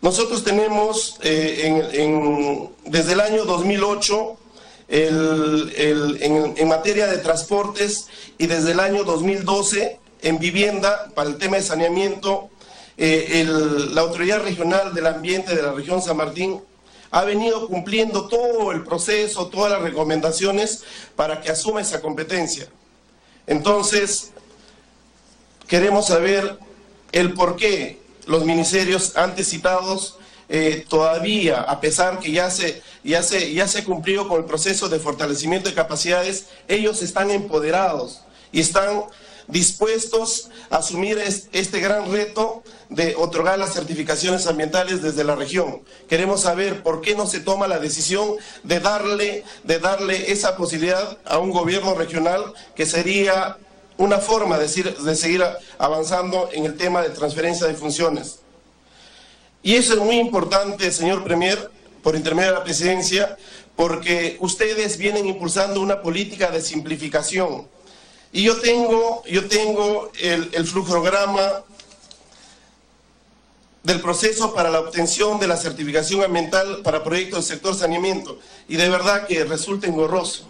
Nosotros tenemos desde el año 2008 en materia de transportes y desde el año 2012 en vivienda para el tema de saneamiento. La Autoridad Regional del Ambiente de la región San Martín ha venido cumpliendo todo el proceso, todas las recomendaciones para que asuma esa competencia. Entonces, queremos saber el por qué los ministerios antes citados todavía, a pesar que ya se cumplió con el proceso de fortalecimiento de capacidades, ellos están empoderados y están dispuestos a asumir este gran reto de otorgar las certificaciones ambientales desde la región. Queremos saber por qué no se toma la decisión de darle esa posibilidad a un gobierno regional, que sería una forma de seguir avanzando en el tema de transferencia de funciones. Y eso es muy importante, señor Premier, por intermedio de la presidencia, porque ustedes vienen impulsando una política de simplificación. Y yo tengo el flujograma del proceso para la obtención de la certificación ambiental para proyectos del sector saneamiento. Y de verdad que resulta engorroso.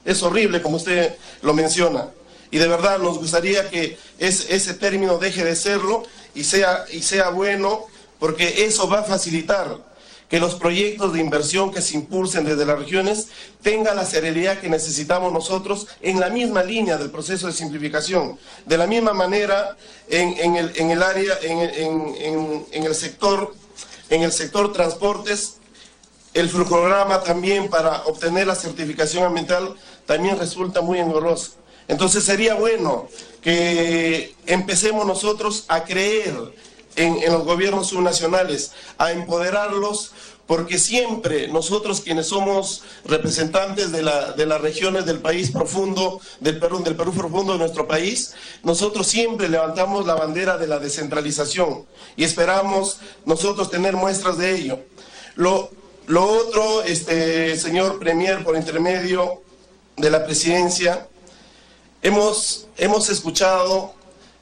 Es horrible, como usted lo menciona. Y de verdad nos gustaría que ese término deje de serlo y sea bueno, porque eso va a facilitar que los proyectos de inversión que se impulsen desde las regiones tengan la celeridad que necesitamos nosotros en la misma línea del proceso de simplificación. De la misma manera, en el sector transportes, el flujograma también para obtener la certificación ambiental también resulta muy engorroso. Entonces sería bueno que empecemos nosotros a creer en los gobiernos subnacionales, a empoderarlos, porque siempre nosotros quienes somos representantes de las regiones del país profundo, del Perú profundo de nuestro país, nosotros siempre levantamos la bandera de la descentralización y esperamos nosotros tener muestras de ello. Lo otro, señor Premier, por intermedio de la presidencia, hemos escuchado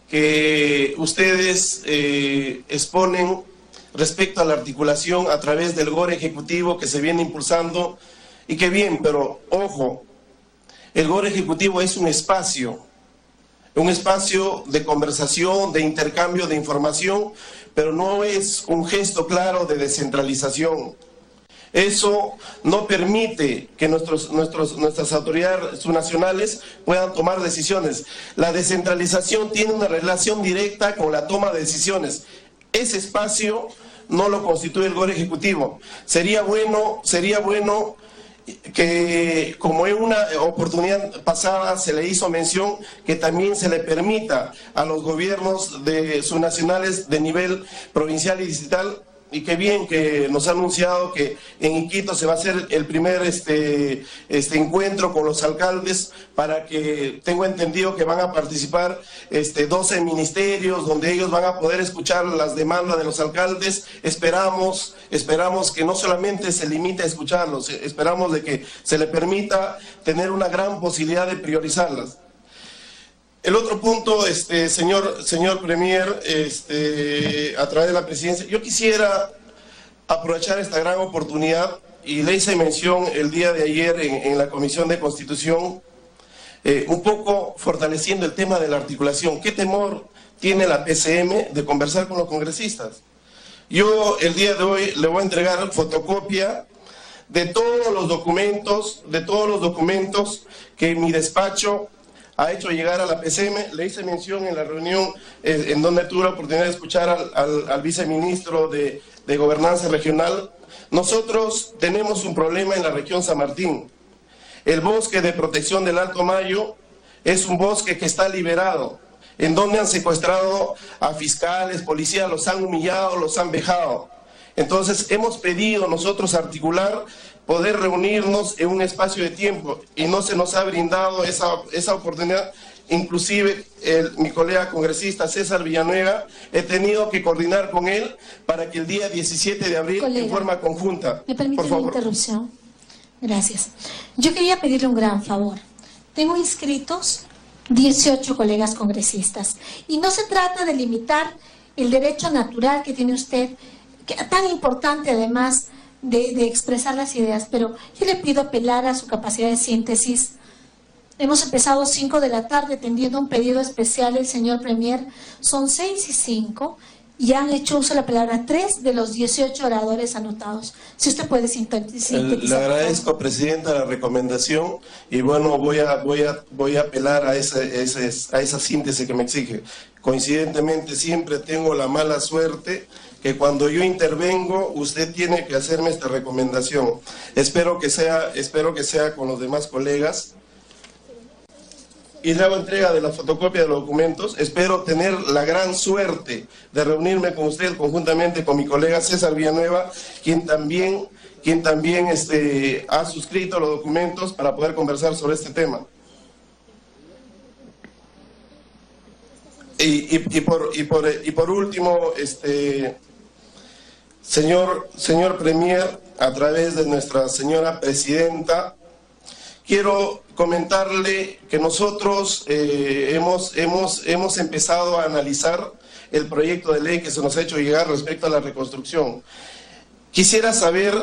que ustedes exponen respecto a la articulación a través del GORE ejecutivo que se viene impulsando, y que bien, pero ojo, el GORE ejecutivo es un espacio de conversación, de intercambio de información, pero no es un gesto claro de descentralización. Eso no permite que nuestras autoridades subnacionales puedan tomar decisiones. La descentralización tiene una relación directa con la toma de decisiones. Ese espacio no lo constituye el GORE ejecutivo. Sería bueno que, como en una oportunidad pasada se le hizo mención, que también se le permita a los gobiernos subnacionales de nivel provincial y distrital. Y qué bien que nos ha anunciado que en Iquitos se va a hacer el primer encuentro con los alcaldes, para que, tengo entendido que van a participar 12 ministerios, donde ellos van a poder escuchar las demandas de los alcaldes. Esperamos que no solamente se limite a escucharlos, esperamos de que se le permita tener una gran posibilidad de priorizarlas. El otro punto, señor Premier, a través de la presidencia, yo quisiera aprovechar esta gran oportunidad, y le hice mención el día de ayer en la Comisión de Constitución, un poco fortaleciendo el tema de la articulación. ¿Qué temor tiene la PCM de conversar con los congresistas? Yo el día de hoy le voy a entregar fotocopia de todos los documentos que mi despacho ha hecho llegar a la PCM. Le hice mención en la reunión en donde tuve la oportunidad de escuchar al viceministro de Gobernanza Regional. Nosotros tenemos un problema en la región San Martín. El bosque de protección del Alto Mayo es un bosque que está liberado, en donde han secuestrado a fiscales, policías, los han humillado, los han vejado. Entonces hemos pedido nosotros articular, poder reunirnos en un espacio de tiempo, y no se nos ha brindado esa oportunidad. Inclusive mi colega congresista César Villanueva, he tenido que coordinar con él para que el día 17 de abril, colega, en forma conjunta. ¿Me permite una interrupción? Gracias. Yo quería pedirle un gran favor. Tengo inscritos 18 colegas congresistas, y no se trata de limitar el derecho natural que tiene usted, que tan importante además de expresar las ideas, pero yo le pido apelar a su capacidad de síntesis. Hemos empezado 5 de la tarde atendiendo un pedido especial del señor Premier. Son 6 y 5 y han hecho uso de la palabra 3 de los 18 oradores anotados. Si usted puede sintetizar. Le agradezco, Presidenta, la recomendación, y bueno, voy a apelar a esa síntesis que me exige. Coincidentemente siempre tengo la mala suerte que cuando yo intervengo usted tiene que hacerme esta recomendación. Espero que sea con los demás colegas. Y le hago entrega de la fotocopia de los documentos. Espero tener la gran suerte de reunirme con usted conjuntamente con mi colega César Villanueva, quien también ha suscrito los documentos para poder conversar sobre este tema. Y por último, Señor Premier, a través de nuestra señora Presidenta, quiero comentarle que nosotros hemos empezado a analizar el proyecto de ley que se nos ha hecho llegar respecto a la reconstrucción. Quisiera saber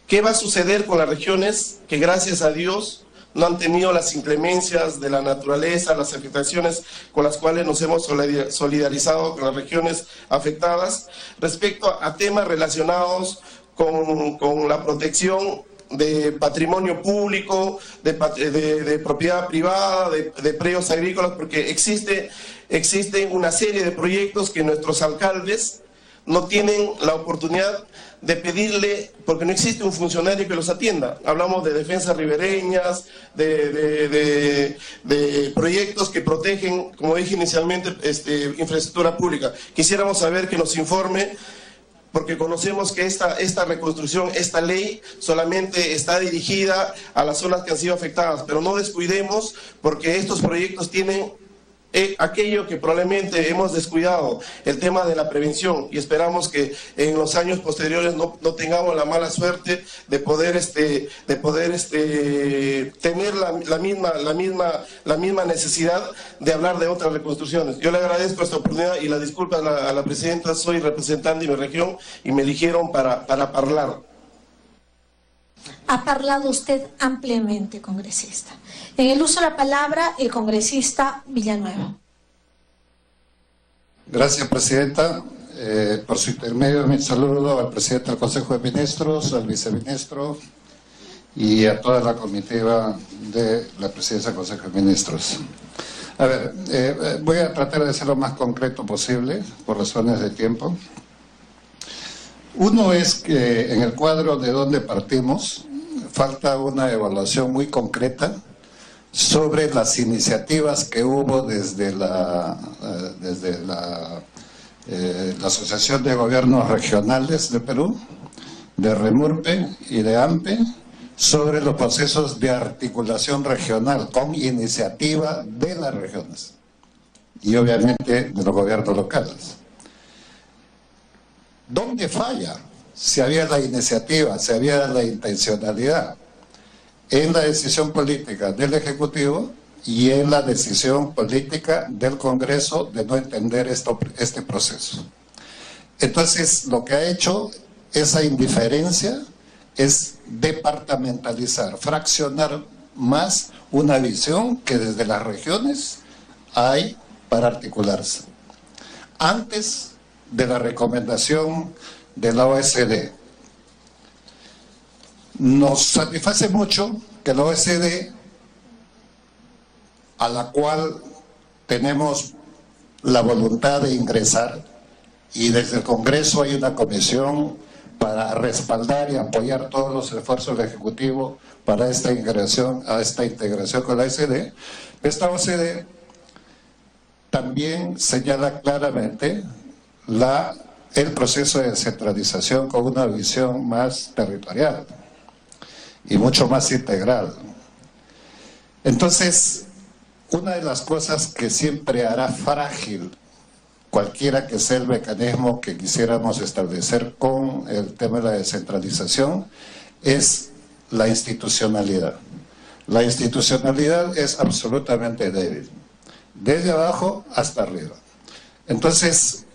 qué va a suceder con las regiones que, gracias a Dios, no han tenido las inclemencias de la naturaleza, las afectaciones con las cuales nos hemos solidarizado con las regiones afectadas, respecto a temas relacionados con la protección de patrimonio público, de propiedad privada, de predios agrícolas, porque existe una serie de proyectos que nuestros alcaldes no tienen la oportunidad de pedirle, porque no existe un funcionario que los atienda. Hablamos de defensas ribereñas, de proyectos que protegen, como dije inicialmente, infraestructura pública. Quisiéramos saber que nos informe, porque conocemos que esta reconstrucción, esta ley, solamente está dirigida a las zonas que han sido afectadas, pero no descuidemos, porque estos proyectos tienen aquello que probablemente hemos descuidado, el tema de la prevención, y esperamos que en los años posteriores no tengamos la mala suerte de poder tener la misma necesidad de hablar de otras reconstrucciones. Yo le agradezco esta oportunidad y la disculpa a la Presidenta. Soy representante de mi región y me eligieron para hablar. Ha parlado usted ampliamente, congresista. En el uso de la palabra, el congresista Villanueva. Gracias, Presidenta. Por su intermedio, mi saludo al presidente del Consejo de Ministros, al viceministro y a toda la comitiva de la Presidencia del Consejo de Ministros. A ver, voy a tratar de ser lo más concreto posible, por razones de tiempo. Uno es que en el cuadro de donde partimos falta una evaluación muy concreta sobre las iniciativas que hubo desde la Asociación de Gobiernos Regionales de Perú, de REMURPE y de AMPE, sobre los procesos de articulación regional con iniciativa de las regiones y obviamente de los gobiernos locales. ¿Dónde falla? Si había la iniciativa, si había la intencionalidad en la decisión política del Ejecutivo y en la decisión política del Congreso de no entender este proceso. Entonces, lo que ha hecho esa indiferencia es departamentalizar, fraccionar más una visión que desde las regiones hay para articularse. Antes de la recomendación de la OSD, nos satisface mucho que la OSD, a la cual tenemos la voluntad de ingresar, y desde el Congreso hay una comisión para respaldar y apoyar todos los esfuerzos del Ejecutivo para esta integración con la OSD. Esta OSD también señala claramente el proceso de descentralización con una visión más territorial y mucho más integral. Entonces, una de las cosas que siempre hará frágil cualquiera que sea el mecanismo que quisiéramos establecer con el tema de la descentralización es la institucionalidad. La institucionalidad es absolutamente débil, desde abajo hasta arriba. Entonces,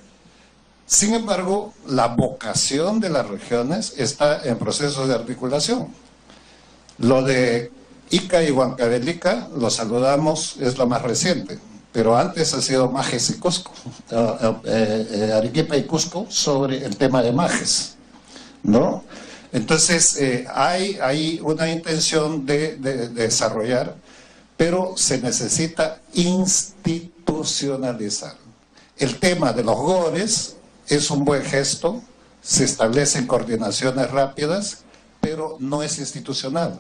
sin embargo, la vocación de las regiones está en procesos de articulación. Lo de Ica y Huancavelica, lo saludamos, es lo más reciente, pero antes ha sido Majes y Cusco, Arequipa y Cusco, sobre el tema de Majes, ¿no? Entonces, hay una intención de desarrollar, pero se necesita institucionalizar. El tema de los GORES es un buen gesto, se establecen coordinaciones rápidas, pero no es institucional.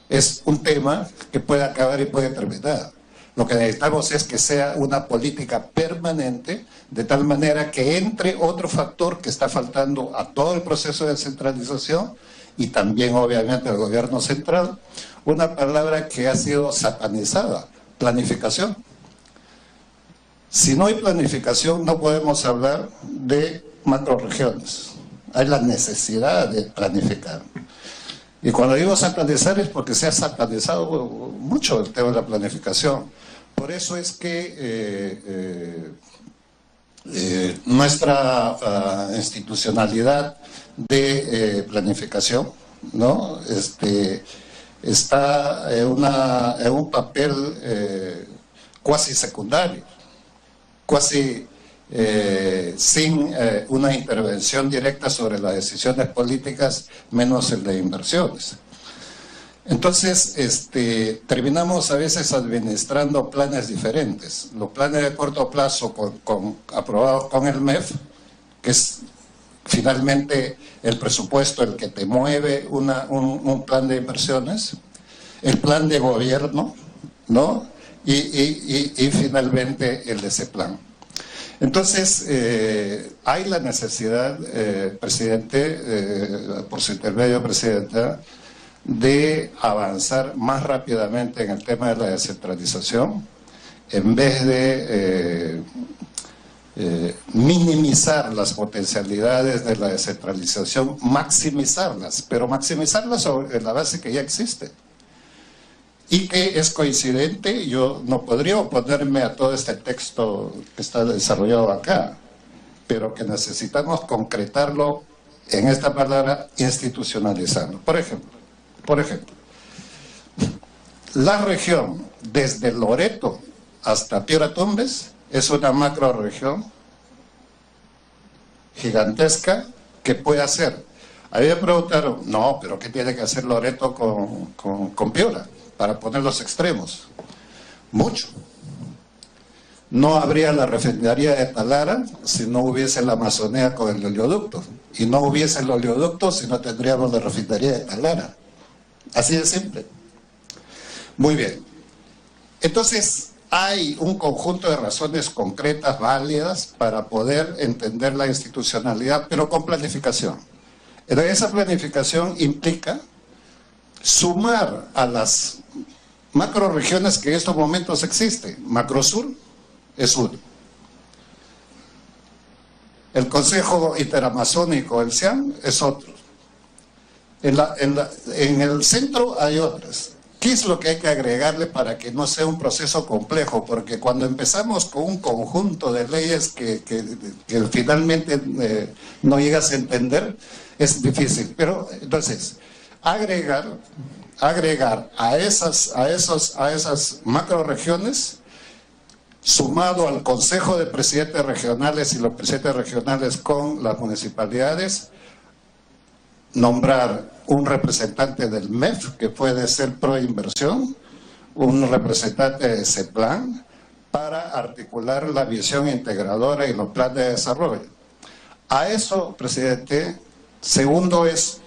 Es un tema que puede acabar y puede terminar. Lo que necesitamos es que sea una política permanente, de tal manera que entre otro factor que está faltando a todo el proceso de descentralización y también obviamente al gobierno central, una palabra que ha sido satanizada: planificación. Si no hay planificación, no podemos hablar de macroregiones. Hay la necesidad de planificar. Y cuando digo satanizar es porque se ha satanizado mucho el tema de la planificación. Por eso es que nuestra institucionalidad de planificación, ¿no? Está en un papel cuasi secundario, cuasi sin una intervención directa sobre las decisiones políticas, menos el de inversiones. Entonces, terminamos a veces administrando planes diferentes. Los planes de corto plazo aprobados con el MEF, que es finalmente el presupuesto el que te mueve un plan de inversiones, el plan de gobierno, ¿no? Y finalmente el de ese plan. Entonces, hay la necesidad, presidente, por su intermedio, presidenta, de avanzar más rápidamente en el tema de la descentralización, en vez de minimizar las potencialidades de la descentralización, maximizarlas, pero maximizarlas sobre la base que ya existe. Y que es coincidente, yo no podría oponerme a todo este texto que está desarrollado acá, pero que necesitamos concretarlo en esta palabra, institucionalizarlo. Por ejemplo, la región desde Loreto hasta Piura Tumbes es una macroregión gigantesca que puede hacer. A mí me preguntaron, no, pero ¿qué tiene que hacer Loreto con Piura para poner los extremos? Mucho. No habría la refinería de Talara si no hubiese la Amazonía con el oleoducto. Y no hubiese el oleoducto si no tendríamos la refinería de Talara. Así de simple. Muy bien. Entonces, hay un conjunto de razones concretas, válidas, para poder entender la institucionalidad, pero con planificación. Esa planificación implica sumar a las macroregiones que en estos momentos existen. Macrosur es uno. El Consejo Interamazónico, el CIAN, es otro. En el centro hay otras. ¿Qué es lo que hay que agregarle para que no sea un proceso complejo? Porque cuando empezamos con un conjunto de leyes que finalmente no llegas a entender, es difícil. Pero entonces, agregar a esas macroregiones, sumado al Consejo de Presidentes Regionales y los presidentes regionales con las municipalidades, nombrar un representante del MEF, que puede ser pro inversión, un representante de ese plan, para articular la visión integradora y los planes de desarrollo. A eso, presidente, segundo es,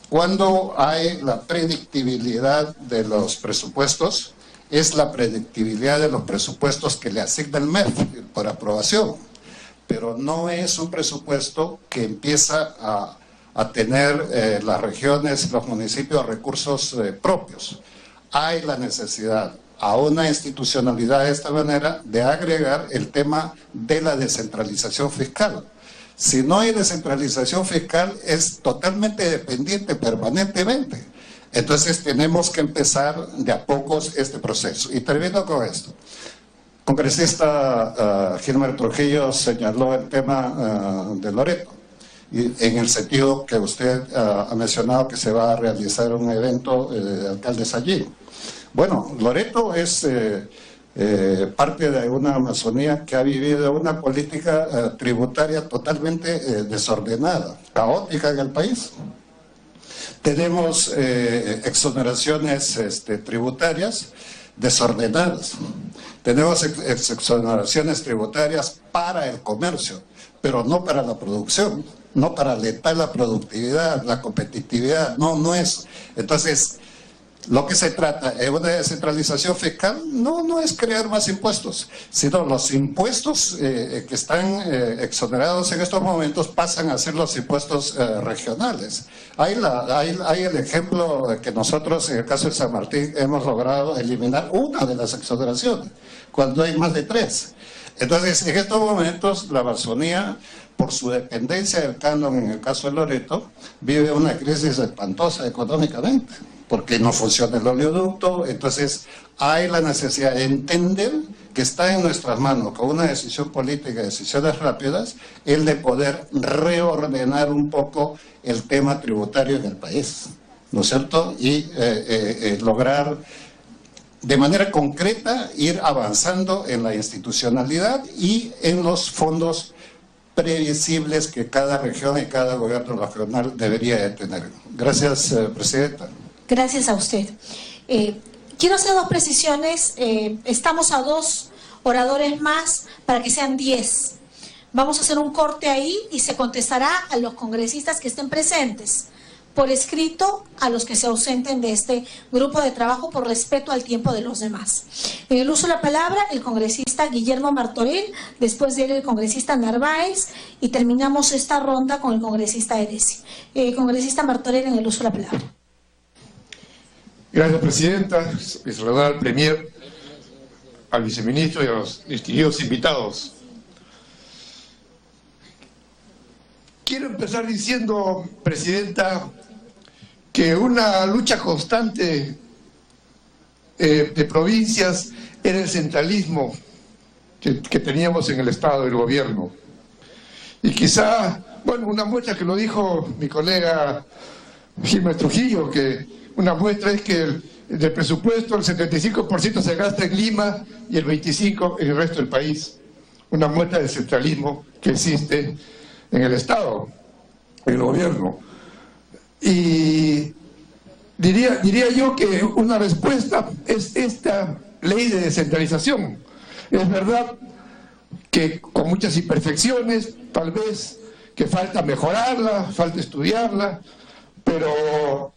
cuando hay la predictibilidad de los presupuestos, es la predictibilidad de los presupuestos que le asigna el MEF por aprobación, pero no es un presupuesto que empieza a tener las regiones, los municipios recursos propios. Hay la necesidad a una institucionalidad de esta manera de agregar el tema de la descentralización fiscal. Si no hay descentralización fiscal, es totalmente dependiente permanentemente. Entonces tenemos que empezar de a pocos este proceso. Y termino con esto. Congresista Gilmer Trujillo señaló el tema de Loreto, y en el sentido que usted ha mencionado que se va a realizar un evento de alcaldes allí. Bueno, Loreto es parte de una Amazonía que ha vivido una política tributaria totalmente desordenada, caótica en el país. Tenemos exoneraciones tributarias desordenadas. Tenemos exoneraciones tributarias para el comercio, pero no para la producción, no para alentar la productividad, la competitividad, no es. Entonces, lo que se trata en una descentralización fiscal no es crear más impuestos, sino los impuestos que están exonerados en estos momentos pasan a ser los impuestos regionales. Hay el ejemplo que nosotros, en el caso de San Martín, hemos logrado eliminar una de las exoneraciones, cuando hay más de 3. Entonces, en estos momentos, la Amazonía, por su dependencia del canon, en el caso de Loreto, vive una crisis espantosa económicamente, porque no funciona el oleoducto. Entonces hay la necesidad de entender que está en nuestras manos, con una decisión política, decisiones rápidas, el de poder reordenar un poco el tema tributario en el país, ¿no es cierto? Y lograr de manera concreta ir avanzando en la institucionalidad y en los fondos previsibles que cada región y cada gobierno regional debería de tener. Gracias, Presidenta. Gracias a usted. Quiero hacer dos precisiones. Estamos a 2 oradores más para que sean 10. Vamos a hacer un corte ahí y se contestará a los congresistas que estén presentes por escrito, a los que se ausenten de este grupo de trabajo por respeto al tiempo de los demás. En el uso de la palabra, el congresista Guillermo Martorell, después de él el congresista Narváez, y terminamos esta ronda con el congresista Eresi. Congresista Martorell, en el uso de la palabra. Gracias, Presidenta. Y saludar al Premier, al Viceministro y a los distinguidos invitados. Quiero empezar diciendo, Presidenta, que una lucha constante de provincias era el centralismo que teníamos en el Estado y el Gobierno. Y quizá, bueno, una muestra que lo dijo mi colega Gilmer Trujillo, que una muestra es que del presupuesto el 75% se gasta en Lima y el 25% en el resto del país. Una muestra del centralismo que existe en el Estado, en el Gobierno. Y diría yo que una respuesta es esta ley de descentralización. Es verdad que con muchas imperfecciones, tal vez que falta mejorarla, falta estudiarla, pero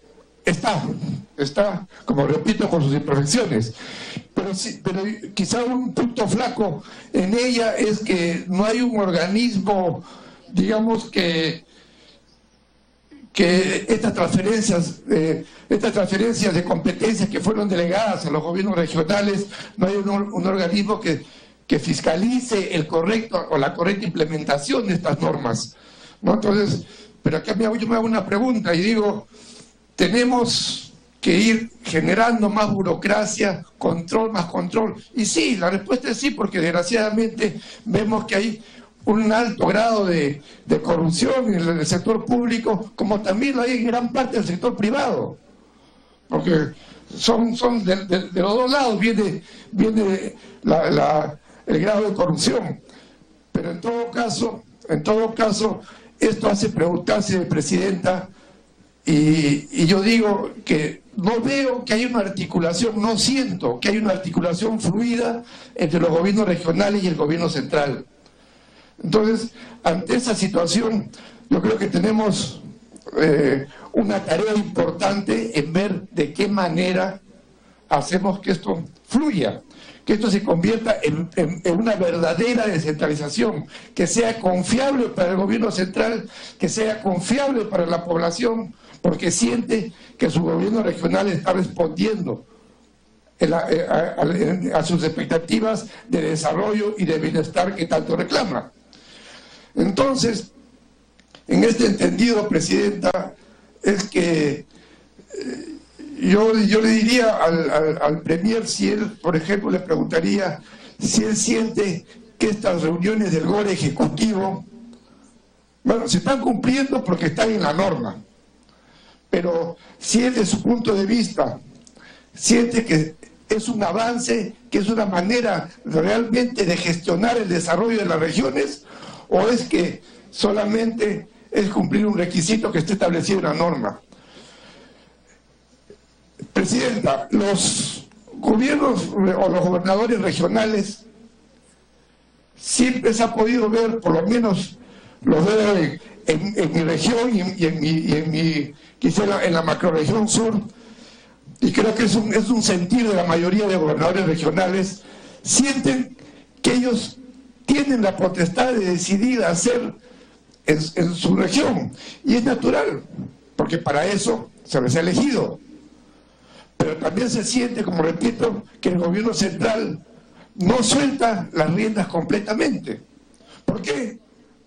está, como repito, con sus imperfecciones. Pero quizá un punto flaco en ella es que no hay un organismo, digamos, que estas transferencias de competencias que fueron delegadas a los gobiernos regionales, no hay un organismo que fiscalice el correcto o la correcta implementación de estas normas, ¿no? Entonces, pero acá yo me hago una pregunta y digo, tenemos que ir generando más burocracia, más control. Y sí, la respuesta es sí, porque desgraciadamente vemos que hay un alto grado de corrupción en el sector público, como también lo hay en gran parte del sector privado. Porque son de los dos lados viene el grado de corrupción. Pero en todo caso, esto hace preguntarse, Presidenta, y yo digo que no veo que hay una articulación, no siento que hay una articulación fluida entre los gobiernos regionales y el gobierno central. Entonces, ante esa situación, yo creo que tenemos una tarea importante en ver de qué manera hacemos que esto fluya, que esto se convierta en una verdadera descentralización, que sea confiable para el gobierno central, que sea confiable para la población, porque siente que su gobierno regional está respondiendo a sus expectativas de desarrollo y de bienestar que tanto reclama. Entonces, en este entendido, Presidenta, es que yo le diría al Premier, si él, por ejemplo, le preguntaría si él siente que estas reuniones del GORE ejecutivo, bueno, se están cumpliendo porque están en la norma, pero si él, de su punto de vista, siente que es un avance, que es una manera realmente de gestionar el desarrollo de las regiones, o es que solamente es cumplir un requisito que esté establecido en la norma. Presidenta, los gobiernos o los gobernadores regionales siempre se ha podido ver, por lo menos los veo en mi región y quizá en la macroregión sur, y creo que es un sentir de la mayoría de gobernadores regionales, sienten que ellos tienen la potestad de decidir hacer en su región, y es natural, porque para eso se les ha elegido. Pero también se siente, como repito, que el gobierno central no suelta las riendas completamente. ¿Por qué?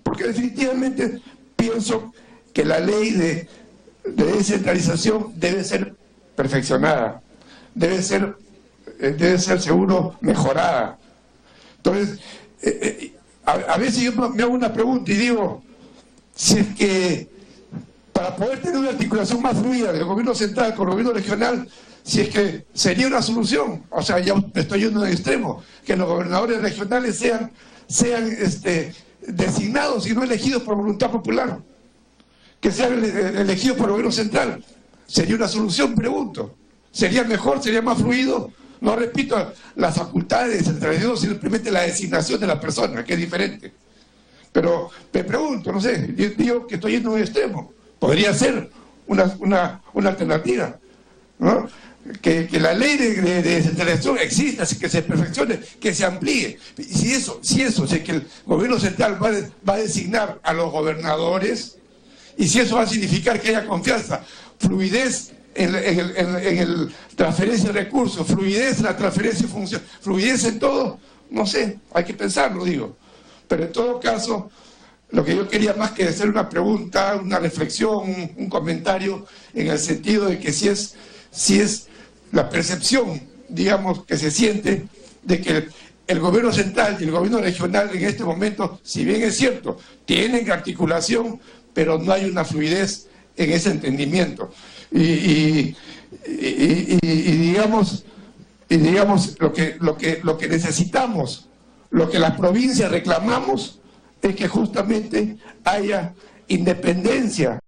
Porque definitivamente pienso que la ley de descentralización debe ser perfeccionada, debe ser seguro mejorada. Entonces, a veces yo me hago una pregunta y digo, si es que para poder tener una articulación más fluida del gobierno central con el gobierno regional, si es que sería una solución, o sea, ya estoy yendo en extremo, que los gobernadores regionales sean designados y no elegidos por voluntad popular, que sean elegidos por el gobierno central. ¿Sería una solución? Pregunto. ¿Sería mejor? ¿Sería más fluido? No repito las facultades de descentralización, sino simplemente la designación de la persona, que es diferente. Pero me pregunto, no sé, yo digo que estoy yendo en un extremo. Podría ser una alternativa, ¿no? Que la ley de descentralización exista, que se perfeccione, que se amplíe. Y si eso, si que el gobierno central va a designar a los gobernadores, y si eso va a significar que haya confianza, fluidez en el transferencia de recursos, fluidez en la transferencia de función, fluidez en todo, no sé, hay que pensarlo, digo. Pero en todo caso, lo que yo quería más que hacer una pregunta, una reflexión, un comentario, en el sentido de que si es la percepción, digamos, que se siente de que el gobierno central y el gobierno regional en este momento, si bien es cierto, tienen articulación, pero no hay una fluidez en ese entendimiento. Y digamos lo que necesitamos, lo que las provincias reclamamos, es que justamente haya independencia.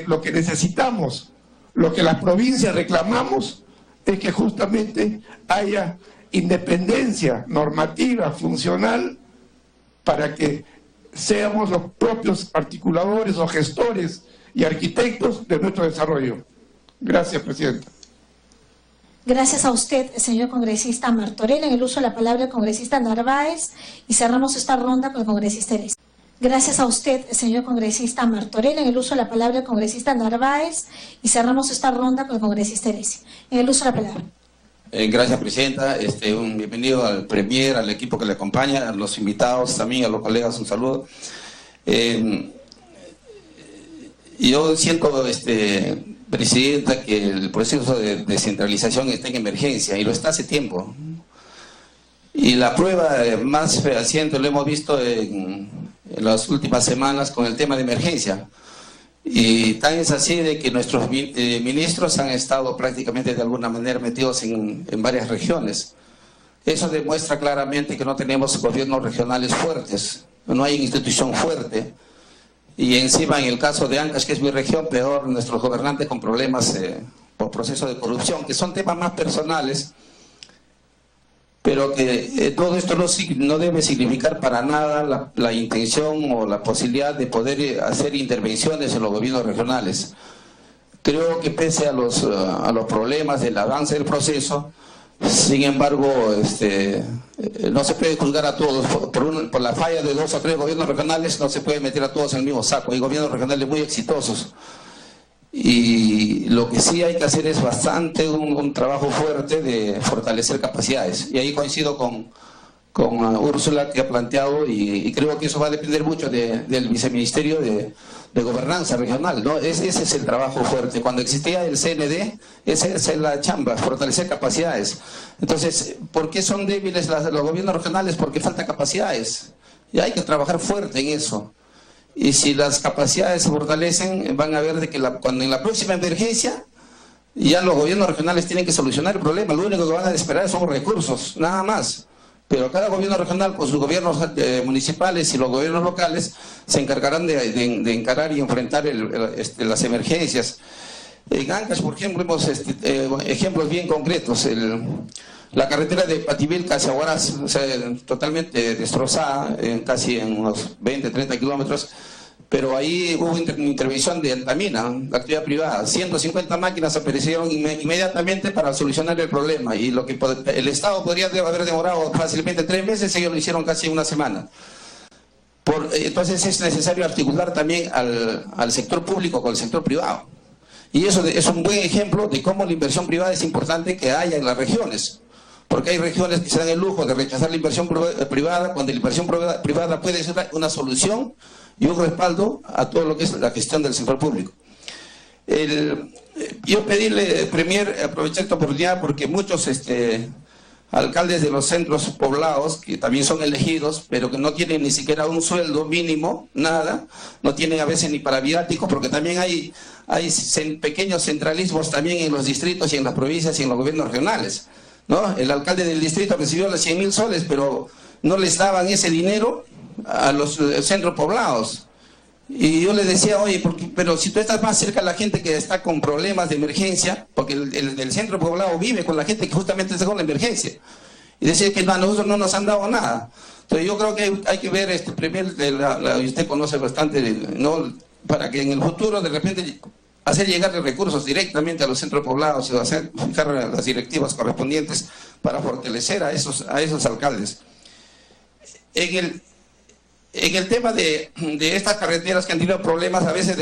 Lo que necesitamos, lo que las provincias reclamamos, es que justamente haya independencia normativa, funcional, para que seamos los propios articuladores o gestores y arquitectos de nuestro desarrollo. Gracias, Presidenta. Gracias a usted, señor congresista Martorell. En el uso de la palabra el congresista Narváez, y cerramos esta ronda con el congresista Heresia. Gracias a usted, señor congresista Martorell. En el uso de la palabra el congresista Narváez, y cerramos esta ronda con el congresista Heresia. En el uso de la palabra. Gracias, Presidenta. Un bienvenido al Premier, al equipo que le acompaña, a los invitados también, a los colegas, un saludo. Yo siento, Presidenta, que el proceso de descentralización está en emergencia, y lo está hace tiempo. Y la prueba más fehaciente lo hemos visto en las últimas semanas con el tema de emergencia. Y tan es así de que nuestros ministros han estado prácticamente de alguna manera metidos en varias regiones. Eso demuestra claramente que no tenemos gobiernos regionales fuertes, no hay institución fuerte. Y encima, en el caso de Ancash, que es mi región, peor, nuestros gobernantes con problemas por proceso de corrupción, que son temas más personales, pero que todo esto no debe significar para nada la intención o la posibilidad de poder hacer intervenciones en los gobiernos regionales. Creo que pese a los problemas del avance del proceso, sin embargo, no se puede juzgar a todos por la falla de 2 o 3 gobiernos regionales, no se puede meter a todos en el mismo saco. Hay gobiernos regionales muy exitosos. Y lo que sí hay que hacer es bastante un trabajo fuerte de fortalecer capacidades. Y ahí coincido con Úrsula, que ha planteado, y creo que eso va a depender mucho del viceministerio de gobernanza regional, ¿no? Ese es el trabajo fuerte. Cuando existía el CND, esa es la chamba, fortalecer capacidades. Entonces, ¿por qué son débiles los gobiernos regionales? Porque falta capacidades. Y hay que trabajar fuerte en eso. Y si las capacidades se fortalecen, van a ver de que cuando en la próxima emergencia, ya los gobiernos regionales tienen que solucionar el problema. Lo único que van a esperar son recursos, nada más. Pero cada gobierno regional, con sus gobiernos municipales y los gobiernos locales, se encargarán de encarar y enfrentar las emergencias. En Ancash, por ejemplo, hemos ejemplos bien concretos. La carretera de Pativilca hacia Huaraz, o sea, totalmente destrozada, casi en unos 20, 30 kilómetros, pero ahí hubo intervención de Altamina, la actividad privada. 150 máquinas aparecieron inmediatamente para solucionar el problema, y lo que el Estado podría haber demorado fácilmente 3 meses, ellos lo hicieron casi una semana. Entonces es necesario articular también al sector público con el sector privado. Y eso es un buen ejemplo de cómo la inversión privada es importante que haya en las regiones. porque hay regiones que se dan el lujo de rechazar la inversión privada, cuando la inversión privada puede ser una solución y un respaldo a todo lo que es la gestión del sector público. Yo pedirle, Premier, aprovechar esta oportunidad porque muchos alcaldes de los centros poblados, que también son elegidos, pero que no tienen ni siquiera un sueldo mínimo, nada, no tienen a veces ni para viáticos, porque también hay pequeños centralismos también en los distritos y en las provincias y en los gobiernos regionales, ¿no? El alcalde del distrito recibió los 100.000 soles, pero no les daban ese dinero a los centros poblados. Y yo le decía, oye, pero si tú estás más cerca de la gente que está con problemas de emergencia, porque el centro poblado vive con la gente que justamente está con la emergencia. Y decía que no, a nosotros no nos han dado nada. Entonces yo creo que hay que ver, primero, usted conoce bastante, ¿no? Para que en el futuro de repente hacer llegar los recursos directamente a los centros poblados, o hacer fijar las directivas correspondientes para fortalecer a esos alcaldes. En el tema de estas carreteras que han tenido problemas, a veces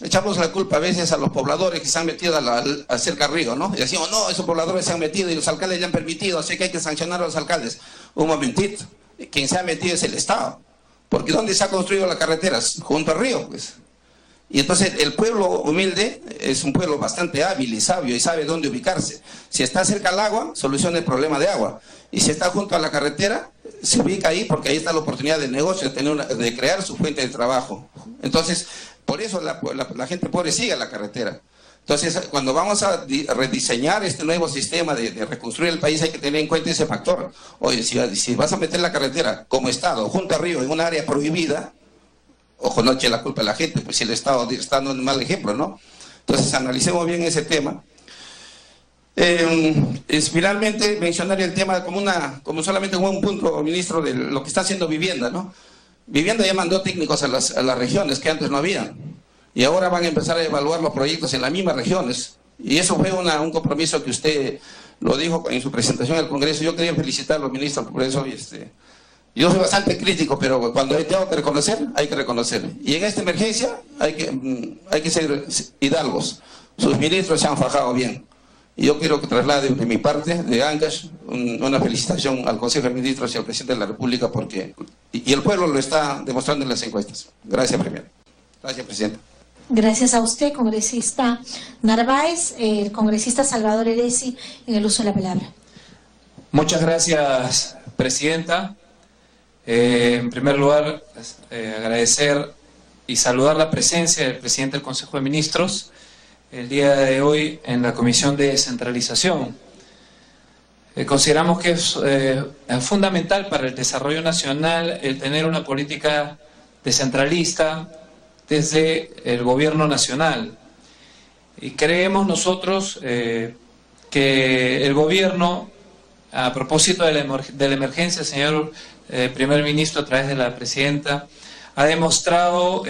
echamos la culpa a veces a los pobladores que se han metido a hacer carrillo, ¿no? Y decimos, no, esos pobladores se han metido y los alcaldes ya han permitido, así que hay que sancionar a los alcaldes. Un momentito, quien se ha metido es el Estado, porque ¿dónde se ha construido las carreteras? Junto al río, pues. Y entonces el pueblo humilde es un pueblo bastante hábil y sabio y sabe dónde ubicarse. Si está cerca al agua, soluciona el problema de agua. Y si está junto a la carretera, se ubica ahí porque ahí está la oportunidad de negocio, de crear su fuente de trabajo. Entonces, por eso la gente pobre sigue a la carretera. Entonces, cuando vamos a rediseñar este nuevo sistema de reconstruir el país, hay que tener en cuenta ese factor. Oye, si vas a meter la carretera como Estado, junto al río, en un área prohibida, ojo, no eche la culpa a la gente, pues si el Estado está dando un mal ejemplo, ¿no? Entonces, analicemos bien ese tema. Finalmente, mencionar el tema como solamente un punto, ministro, de lo que está haciendo Vivienda, ¿no? Vivienda ya mandó técnicos a las regiones que antes no había, y ahora van a empezar a evaluar los proyectos en las mismas regiones, y eso fue un compromiso que usted lo dijo en su presentación al Congreso. Yo quería felicitarlo, ministro, por eso. Yo soy bastante crítico, pero cuando tengo que reconocer, hay que reconocer. Y en esta emergencia hay que ser hidalgos. Sus ministros se han fajado bien. Y yo quiero que traslade de mi parte, de Ancash, una felicitación al Consejo de Ministros y al Presidente de la República, y el pueblo lo está demostrando en las encuestas. Gracias, Premier. Gracias, Presidente. Gracias a usted, congresista Narváez. El congresista Salvador Eresi, en el uso de la palabra. Muchas gracias, Presidenta. En primer lugar, agradecer y saludar la presencia del Presidente del Consejo de Ministros el día de hoy en la Comisión de Descentralización. Consideramos que es fundamental para el desarrollo nacional el tener una política descentralista desde el gobierno nacional. Y creemos nosotros que el gobierno, a propósito de la emergencia, señor primer ministro, a través de la presidenta, ha demostrado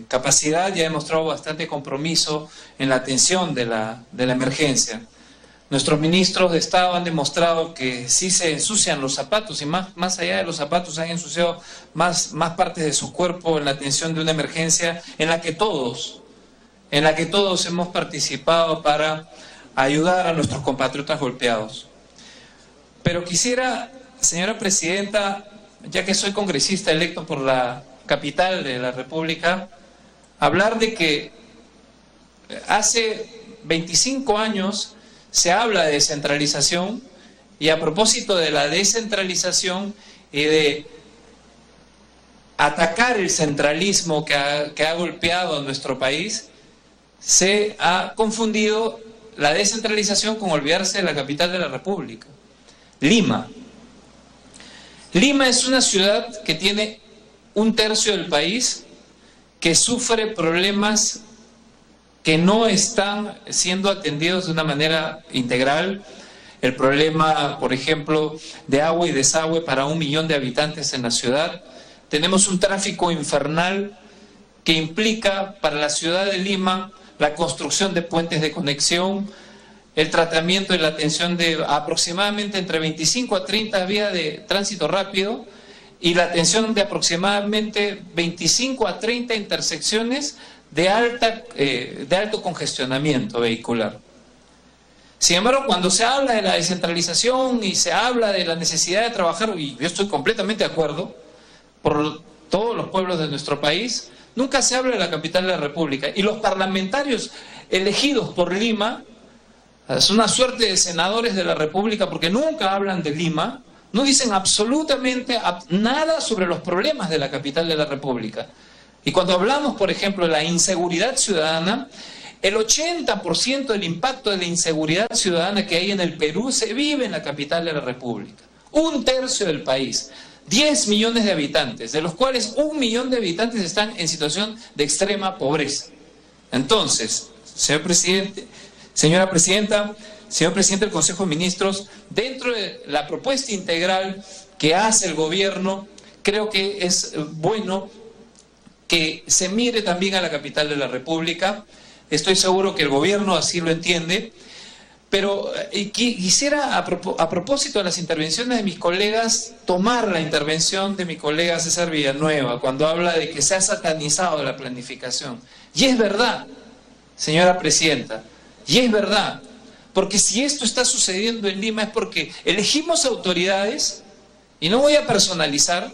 capacidad y ha demostrado bastante compromiso en la atención de la emergencia. Nuestros ministros de Estado han demostrado que sí se ensucian los zapatos, y más allá de los zapatos han ensuciado más partes de su cuerpo en la atención de una emergencia en la que todos hemos participado para ayudar a nuestros compatriotas golpeados. Pero quisiera, señora presidenta, ya que soy congresista electo por la capital de la República, hablar de que hace 25 años se habla de descentralización, y a propósito de la descentralización y de atacar el centralismo que ha golpeado a nuestro país, se ha confundido la descentralización con olvidarse de la capital de la República, Lima. Lima es una ciudad que tiene 1/3 del país, que sufre problemas que no están siendo atendidos de una manera integral. El problema, por ejemplo, de agua y desagüe para 1 millón de habitantes en la ciudad. Tenemos un tráfico infernal que implica para la ciudad de Lima la construcción de puentes de conexión, el tratamiento y la atención de aproximadamente entre 25 a 30 vías de tránsito rápido, y la atención de aproximadamente 25 a 30 intersecciones de alto congestionamiento vehicular. Sin embargo, cuando se habla de la descentralización y se habla de la necesidad de trabajar, y yo estoy completamente de acuerdo, por todos los pueblos de nuestro país, nunca se habla de la capital de la República. Y los parlamentarios elegidos por Lima, es una suerte de senadores de la República porque nunca hablan de Lima, no dicen absolutamente nada sobre los problemas de la capital de la República. Y cuando hablamos, por ejemplo, de la inseguridad ciudadana, el 80% del impacto de la inseguridad ciudadana que hay en el Perú se vive en la capital de la República. 1/3 del país, 10 millones de habitantes, de los cuales 1 millón de habitantes están en situación de extrema pobreza. Entonces, señor presidente, señora presidenta, señor presidente del Consejo de Ministros, dentro de la propuesta integral que hace el gobierno, creo que es bueno que se mire también a la capital de la República. Estoy seguro que el gobierno así lo entiende, pero quisiera, a propósito de las intervenciones de mis colegas, tomar la intervención de mi colega César Villanueva, cuando habla de que se ha satanizado la planificación. Y es verdad, señora presidenta, y es verdad, porque si esto está sucediendo en Lima es porque elegimos autoridades, y no voy a personalizar,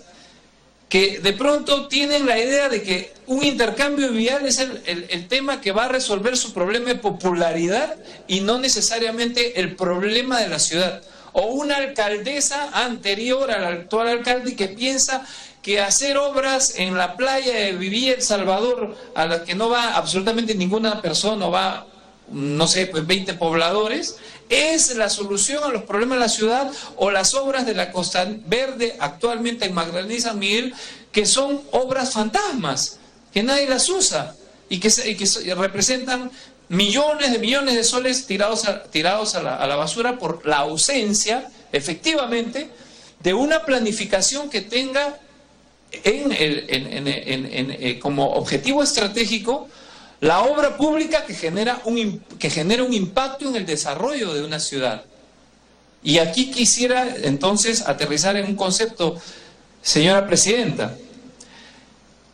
que de pronto tienen la idea de que un intercambio vial es el tema que va a resolver su problema de popularidad y no necesariamente el problema de la ciudad. O una alcaldesa anterior al actual alcalde que piensa que hacer obras en la playa de Vivía El Salvador, a la que no va absolutamente ninguna persona, va, no sé, pues 20 pobladores, es la solución a los problemas de la ciudad, o las obras de la Costa Verde actualmente en Magdalena y San Miguel, que son obras fantasmas, que nadie las usa y que representan millones de soles tirados a la basura por la ausencia, efectivamente, de una planificación que tenga como objetivo estratégico la obra pública que genera un impacto en el desarrollo de una ciudad. Y aquí quisiera entonces aterrizar en un concepto, señora presidenta.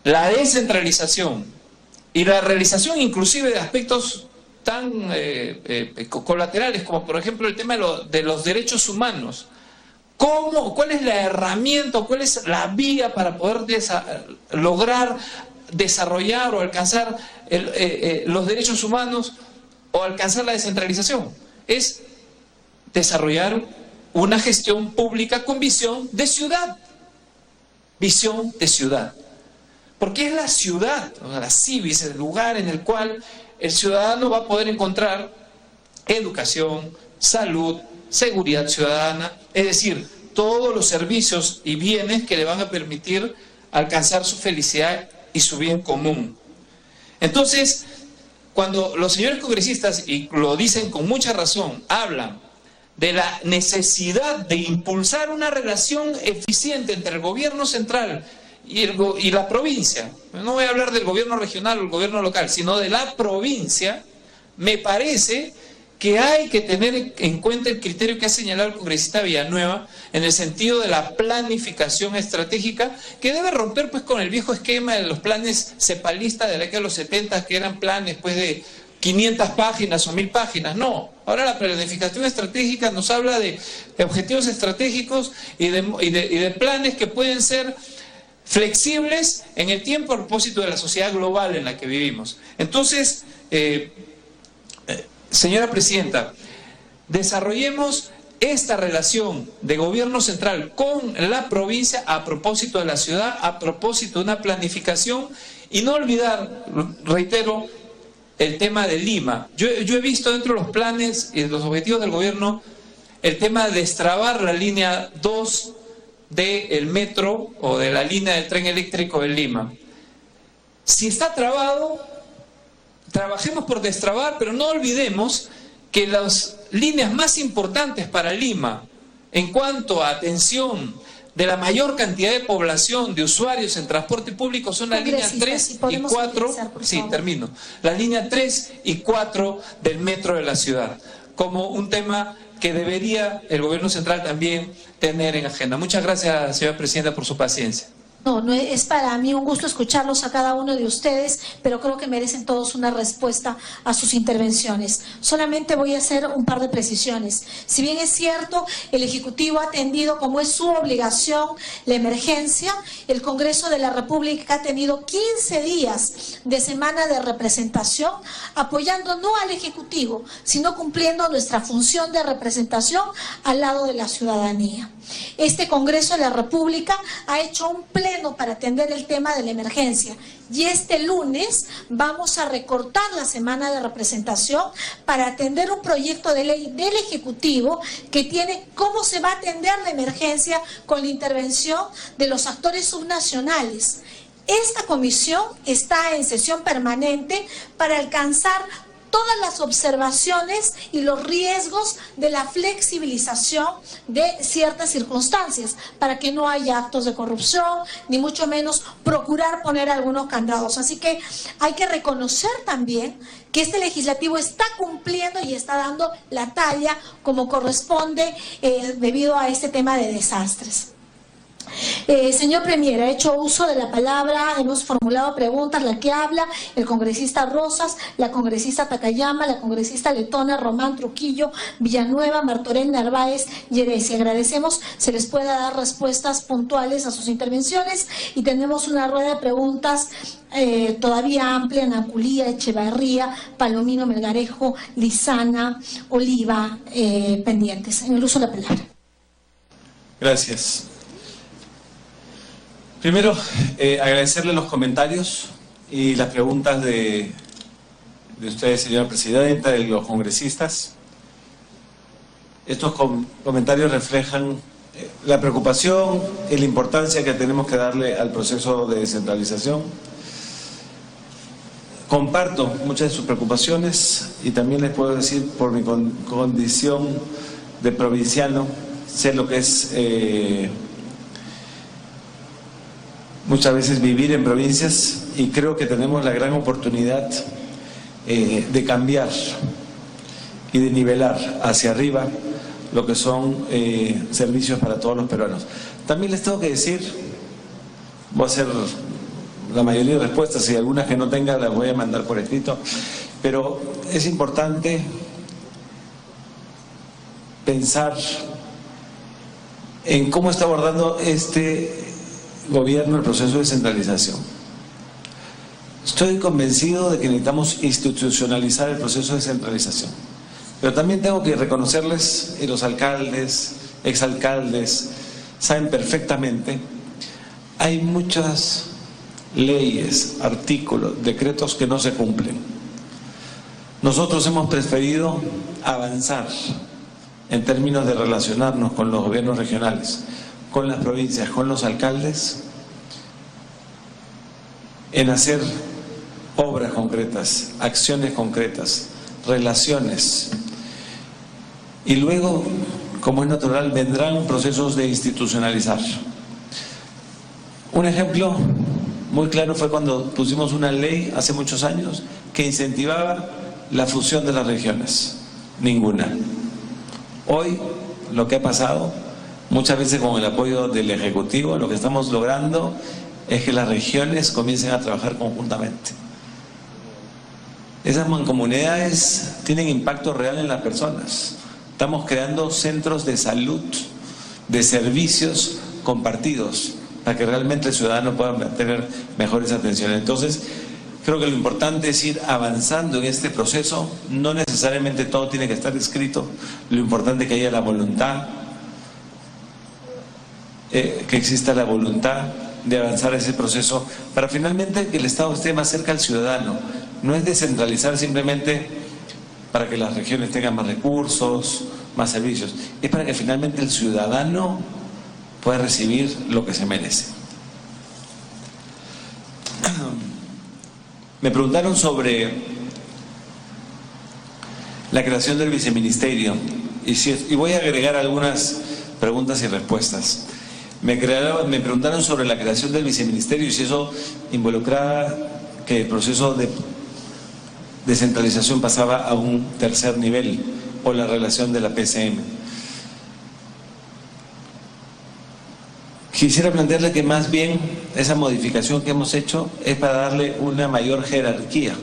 La descentralización y la realización inclusive de aspectos tan colaterales como por ejemplo el tema de los derechos humanos. ¿Cuál es la herramienta, cuál es la vía para poder lograr desarrollar o alcanzar los derechos humanos o alcanzar la descentralización? Es desarrollar una gestión pública con visión de ciudad. Visión de ciudad. Porque es la ciudad, la civis, el lugar en el cual el ciudadano va a poder encontrar educación, salud, seguridad ciudadana, es decir, todos los servicios y bienes que le van a permitir alcanzar su felicidad y su bien común. Entonces, cuando los señores congresistas, y lo dicen con mucha razón, hablan de la necesidad de impulsar una relación eficiente entre el gobierno central y la provincia, no voy a hablar del gobierno regional o el gobierno local, sino de la provincia, me parece que hay que tener en cuenta el criterio que ha señalado el congresista Villanueva en el sentido de la planificación estratégica, que debe romper pues con el viejo esquema de los planes cepalistas de la década de los 70, que eran planes pues de 500 páginas o 1000 páginas. No, ahora la planificación estratégica nos habla de objetivos estratégicos y de planes que pueden ser flexibles en el tiempo a propósito de la sociedad global en la que vivimos. Entonces, señora presidenta, desarrollemos esta relación de gobierno central con la provincia a propósito de la ciudad, a propósito de una planificación, y no olvidar, reitero, el tema de Lima. Yo he visto dentro de los planes y de los objetivos del gobierno el tema de destrabar la línea 2 del metro o de la línea del tren eléctrico de Lima. Si está trabado, trabajemos por destrabar, pero no olvidemos que las líneas más importantes para Lima en cuanto a atención de la mayor cantidad de población, de usuarios en transporte público, son las líneas 3 y 4, sí, termino, la línea 3 y 4 del metro de la ciudad, como un tema que debería el gobierno central también tener en agenda. Muchas gracias, señora presidenta, por su paciencia. No es para mí un gusto escucharlos a cada uno de ustedes, pero creo que merecen todos una respuesta a sus intervenciones. Solamente voy a hacer un par de precisiones. Si bien es cierto, el Ejecutivo ha atendido, como es su obligación, la emergencia, el Congreso de la República ha tenido 15 días de semana de representación, apoyando no al Ejecutivo, sino cumpliendo nuestra función de representación al lado de la ciudadanía. Este Congreso de la República ha hecho un pleno para atender el tema de la emergencia y este lunes vamos a recortar la semana de representación para atender un proyecto de ley del Ejecutivo que tiene cómo se va a atender la emergencia con la intervención de los actores subnacionales. Esta comisión está en sesión permanente para alcanzar todas las observaciones y los riesgos de la flexibilización de ciertas circunstancias, para que no haya actos de corrupción, ni mucho menos procurar poner algunos candados. Así que hay que reconocer también que este legislativo está cumpliendo y está dando la talla como corresponde debido a este tema de desastres. Señor Premier, ha hecho uso de la palabra, hemos formulado preguntas, la que habla el congresista Rosas, la congresista Takayama, la congresista Letona, Román, Trujillo, Villanueva, Martorell, Narváez y Heresia. Agradecemos se les pueda dar respuestas puntuales a sus intervenciones y tenemos una rueda de preguntas todavía amplia: Naculía, Echevarría, Palomino, Melgarejo, Lizana, Oliva, pendientes. En el uso de la palabra. Gracias. Primero, agradecerle los comentarios y las preguntas de ustedes, señora presidenta, de los congresistas. Estos comentarios reflejan la preocupación y la importancia que tenemos que darle al proceso de descentralización. Comparto muchas de sus preocupaciones y también les puedo decir, por mi condición de provinciano, sé lo que es muchas veces vivir en provincias, y creo que tenemos la gran oportunidad de cambiar y de nivelar hacia arriba lo que son servicios para todos los peruanos. También les tengo que decir, voy a hacer la mayoría de respuestas, y algunas que no tenga las voy a mandar por escrito, pero es importante pensar en cómo está abordando este gobierno el proceso de descentralización. Estoy convencido de que necesitamos institucionalizar el proceso de descentralización, pero también tengo que reconocerles, y los alcaldes, exalcaldes, saben perfectamente, hay muchas leyes, artículos, decretos que no se cumplen. Nosotros hemos preferido avanzar en términos de relacionarnos con los gobiernos regionales, con las provincias, con los alcaldes, en hacer obras concretas, acciones concretas, relaciones. Y luego, como es natural, vendrán procesos de institucionalizar. Un ejemplo muy claro fue cuando pusimos una ley hace muchos años que incentivaba la fusión de las regiones. Ninguna. Hoy, lo que ha pasado, muchas veces con el apoyo del Ejecutivo, lo que estamos logrando es que las regiones comiencen a trabajar conjuntamente. Esas mancomunidades tienen impacto real en las personas. Estamos creando centros de salud, de servicios compartidos, para que realmente el ciudadano pueda tener mejores atenciones. Entonces, creo que lo importante es ir avanzando en este proceso. No necesariamente todo tiene que estar escrito. Lo importante es que haya la voluntad, que exista la voluntad de avanzar ese proceso para finalmente que el Estado esté más cerca al ciudadano. No es descentralizar simplemente para que las regiones tengan más recursos, más servicios. Es para que finalmente el ciudadano pueda recibir lo que se merece. Me preguntaron sobre la creación del viceministerio y voy a agregar algunas preguntas y respuestas. Me preguntaron sobre la creación del viceministerio y si eso involucraba que el proceso de descentralización pasaba a un tercer nivel o la relación de la PCM. Quisiera plantearle que más bien esa modificación que hemos hecho es para darle una mayor jerarquía.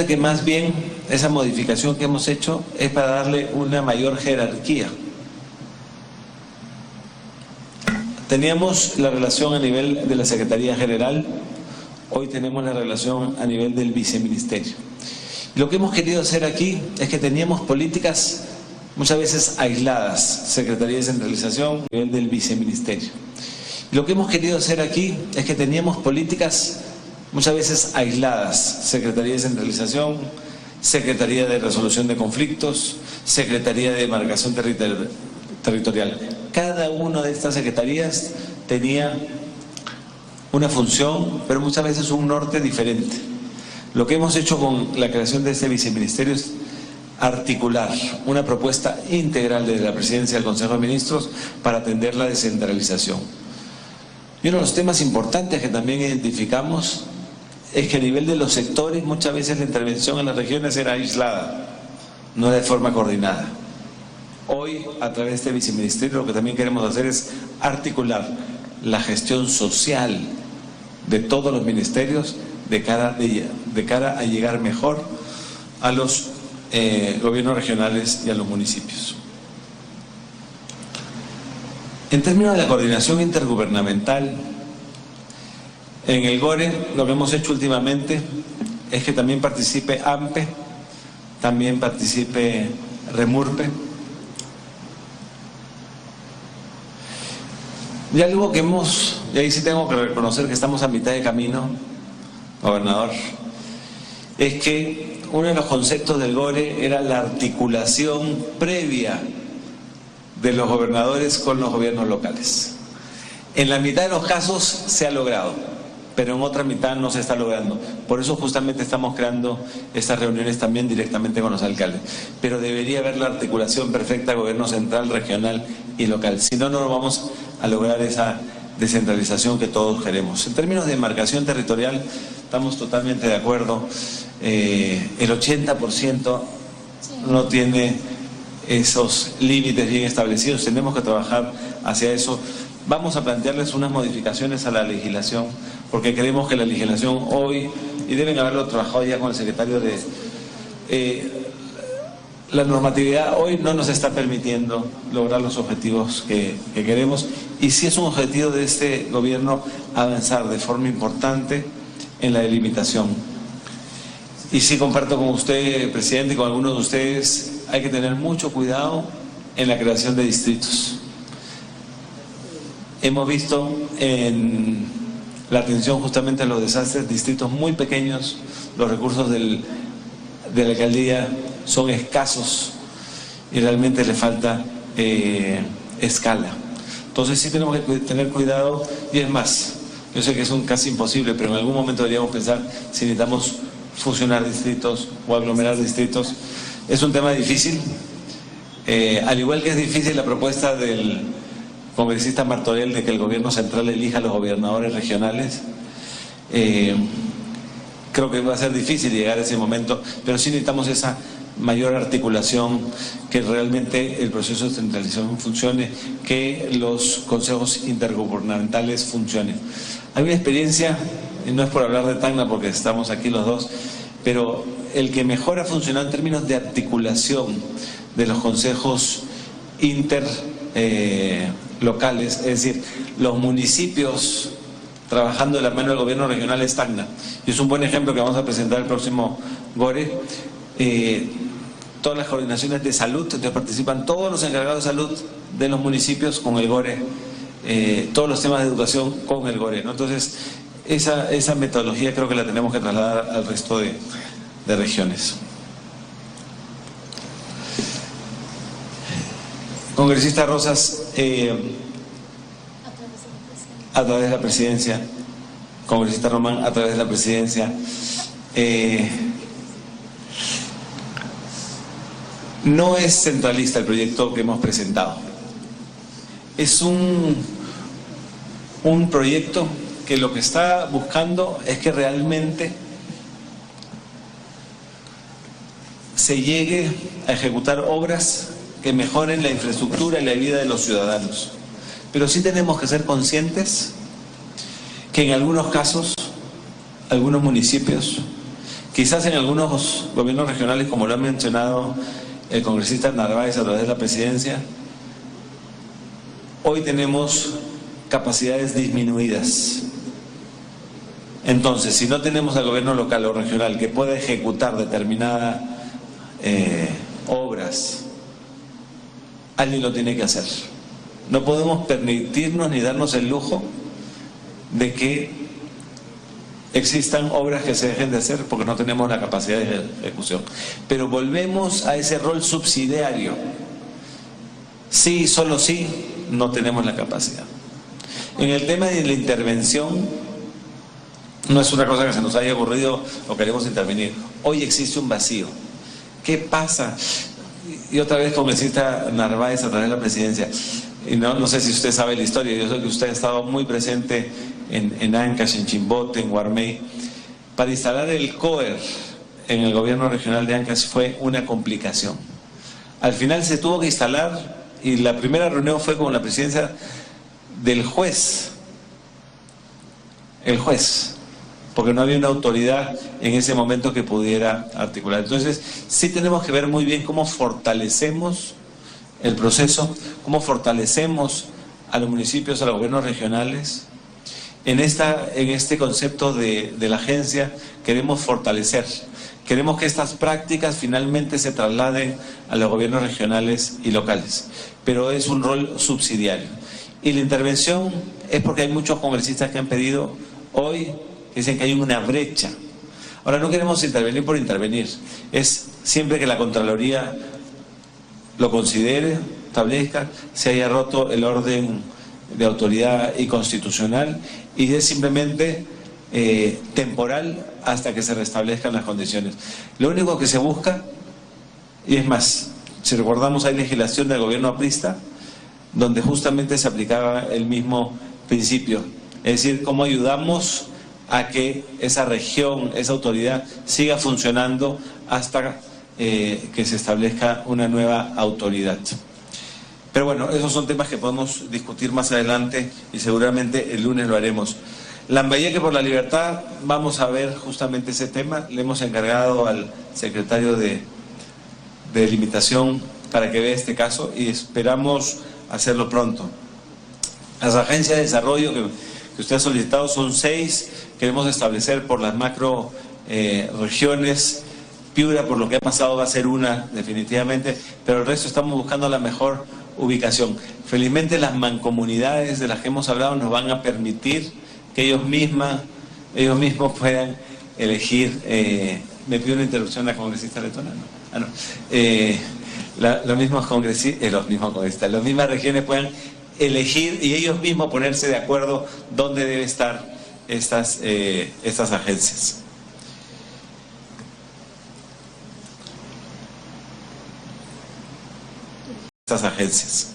Que más bien esa modificación que hemos hecho es para darle una mayor jerarquía. Teníamos la relación a nivel de la Secretaría General, hoy tenemos la relación a nivel del viceministerio. Lo que hemos querido hacer aquí es que teníamos políticas muchas veces aisladas, Secretaría de Centralización, a nivel del viceministerio. Lo que hemos querido hacer aquí es que teníamos políticas muchas veces aisladas, Secretaría de Centralización, Secretaría de Resolución de Conflictos, Secretaría de Demarcación Territorial. Cada una de estas secretarías tenía una función, pero muchas veces un norte diferente. Lo que hemos hecho con la creación de este viceministerio es articular una propuesta integral desde la Presidencia del Consejo de Ministros para atender la descentralización. Y uno de los temas importantes que también identificamos es que a nivel de los sectores muchas veces la intervención en las regiones era aislada, no de forma coordinada. Hoy, a través de este viceministerio, lo que también queremos hacer es articular la gestión social de todos los ministerios de cara a llegar mejor a los gobiernos regionales y a los municipios. En términos de la coordinación intergubernamental, en el GORE lo que hemos hecho últimamente es que también participe AMPE, también participe REMURPE. Y algo que y ahí sí tengo que reconocer que estamos a mitad de camino, gobernador, es que uno de los conceptos del GORE era la articulación previa de los gobernadores con los gobiernos locales. En la mitad de los casos se ha logrado, pero en otra mitad no se está logrando. Por eso justamente estamos creando estas reuniones también directamente con los alcaldes. Pero debería haber la articulación perfecta gobierno central, regional y local. Si no, no vamos a lograr esa descentralización que todos queremos. En términos de demarcación territorial, estamos totalmente de acuerdo. El 80% no tiene esos límites bien establecidos. Tenemos que trabajar hacia eso. Vamos a plantearles unas modificaciones a la legislación, porque creemos que la legislación hoy, y deben haberlo trabajado ya con el secretario la normatividad hoy no nos está permitiendo lograr los objetivos que queremos, y sí es un objetivo de este gobierno avanzar de forma importante en la delimitación. Y sí comparto con usted, presidente, y con algunos de ustedes, hay que tener mucho cuidado en la creación de distritos. Hemos visto en la atención justamente a los desastres, distritos muy pequeños, los recursos de la alcaldía son escasos y realmente le falta escala. Entonces sí tenemos que tener cuidado, y es más, yo sé que es casi imposible, pero en algún momento deberíamos pensar si necesitamos fusionar distritos o aglomerar distritos. Es un tema difícil, al igual que es difícil la propuesta del congresista Martorell de que el gobierno central elija a los gobernadores regionales. Creo que va a ser difícil llegar a ese momento, pero sí necesitamos esa mayor articulación, que realmente el proceso de centralización funcione, que los consejos intergubernamentales funcionen. Hay una experiencia, y no es por hablar de Tacna porque estamos aquí los dos, pero el que mejor ha funcionado en términos de articulación de los consejos interlocales, es decir, los municipios trabajando de la mano del gobierno regional, es Tacna. Y es un buen ejemplo que vamos a presentar el próximo GORE. Todas las coordinaciones de salud, entonces participan todos los encargados de salud de los municipios con el GORE, todos los temas de educación con el GORE, ¿no? Entonces, esa metodología creo que la tenemos que trasladar al resto de regiones. Congresista Rosas, a través de la presidencia, congresista Román, a través de la presidencia, no es centralista el proyecto que hemos presentado. Es un proyecto que lo que está buscando es que realmente se llegue a ejecutar obras que mejoren la infraestructura y la vida de los ciudadanos. Pero sí tenemos que ser conscientes que en algunos casos, algunos municipios, quizás en algunos gobiernos regionales, como lo ha mencionado el congresista Narváez a través de la presidencia, hoy tenemos capacidades disminuidas. Entonces, si no tenemos al gobierno local o regional que pueda ejecutar determinadas obras, alguien lo tiene que hacer. No podemos permitirnos ni darnos el lujo de que existan obras que se dejen de hacer porque no tenemos la capacidad de ejecución. Pero volvemos a ese rol subsidiario. Sí, solo sí, no tenemos la capacidad. En el tema de la intervención, no es una cosa que se nos haya ocurrido o queremos intervenir. Hoy existe un vacío. ¿Qué pasa? Y otra vez congresista Narváez a través de la presidencia. Y no sé si usted sabe la historia, yo sé que usted ha estado muy presente en Ancash, en Chimbote, en Guarmey. Para instalar el COER en el gobierno regional de Ancash fue una complicación. Al final se tuvo que instalar y la primera reunión fue con la presidencia del juez. El juez, porque no había una autoridad en ese momento que pudiera articular. Entonces, sí tenemos que ver muy bien cómo fortalecemos el proceso, cómo fortalecemos a los municipios, a los gobiernos regionales. En este concepto de la agencia queremos fortalecer, queremos que estas prácticas finalmente se trasladen a los gobiernos regionales y locales, pero es un rol subsidiario. Y la intervención es porque hay muchos congresistas que han pedido hoy, dicen que hay una brecha. Ahora, no queremos intervenir por intervenir, es siempre que la Contraloría lo considere, establezca, se haya roto el orden de autoridad y constitucional y es simplemente temporal hasta que se restablezcan las condiciones. Lo único que se busca, y es más, si recordamos hay legislación del gobierno aprista donde justamente se aplicaba el mismo principio, es decir, cómo ayudamos a que esa región, esa autoridad siga funcionando hasta que se establezca una nueva autoridad. Pero bueno, esos son temas que podemos discutir más adelante y seguramente el lunes lo haremos. Lambayeque por la Libertad, vamos a ver justamente ese tema. Le hemos encargado al secretario de Delimitación para que vea este caso y esperamos hacerlo pronto. Las agencias de desarrollo que usted ha solicitado son 6, queremos establecer por las macro regiones. Piura, por lo que ha pasado, va a ser una definitivamente, pero el resto estamos buscando la mejor ubicación. Felizmente las mancomunidades de las que hemos hablado nos van a permitir que ellos mismos puedan elegir. Me pido una interrupción a la congresista letona, ¿no? Las mismas regiones puedan elegir y ellos mismos ponerse de acuerdo dónde deben estar estas agencias. Agencias.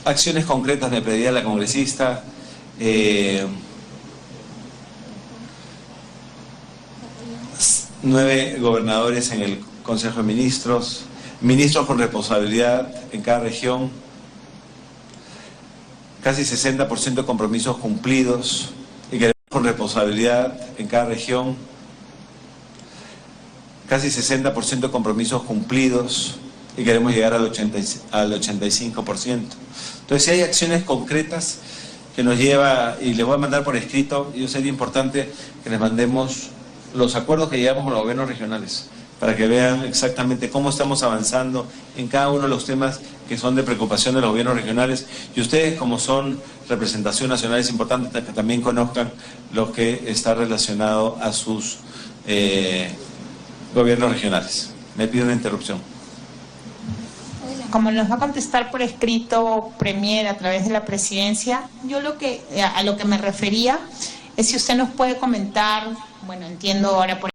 Acciones concretas me pedía la congresista. 9 gobernadores en el Consejo de Ministros, ministros con responsabilidad en cada región, casi 60% de compromisos cumplidos y queremos con responsabilidad en cada región, casi 60% de compromisos cumplidos y queremos llegar al 85%. Entonces, si hay acciones concretas que nos lleva, y les voy a mandar por escrito, y sería importante que les mandemos los acuerdos que llegamos con los gobiernos regionales, para que vean exactamente cómo estamos avanzando en cada uno de los temas que son de preocupación de los gobiernos regionales, y ustedes, como son representación nacional, es importante que también conozcan lo que está relacionado a sus gobiernos regionales. Me pido una interrupción. Como nos va a contestar por escrito Premier a través de la presidencia, yo a lo que me refería es si usted nos puede comentar, bueno, entiendo ahora por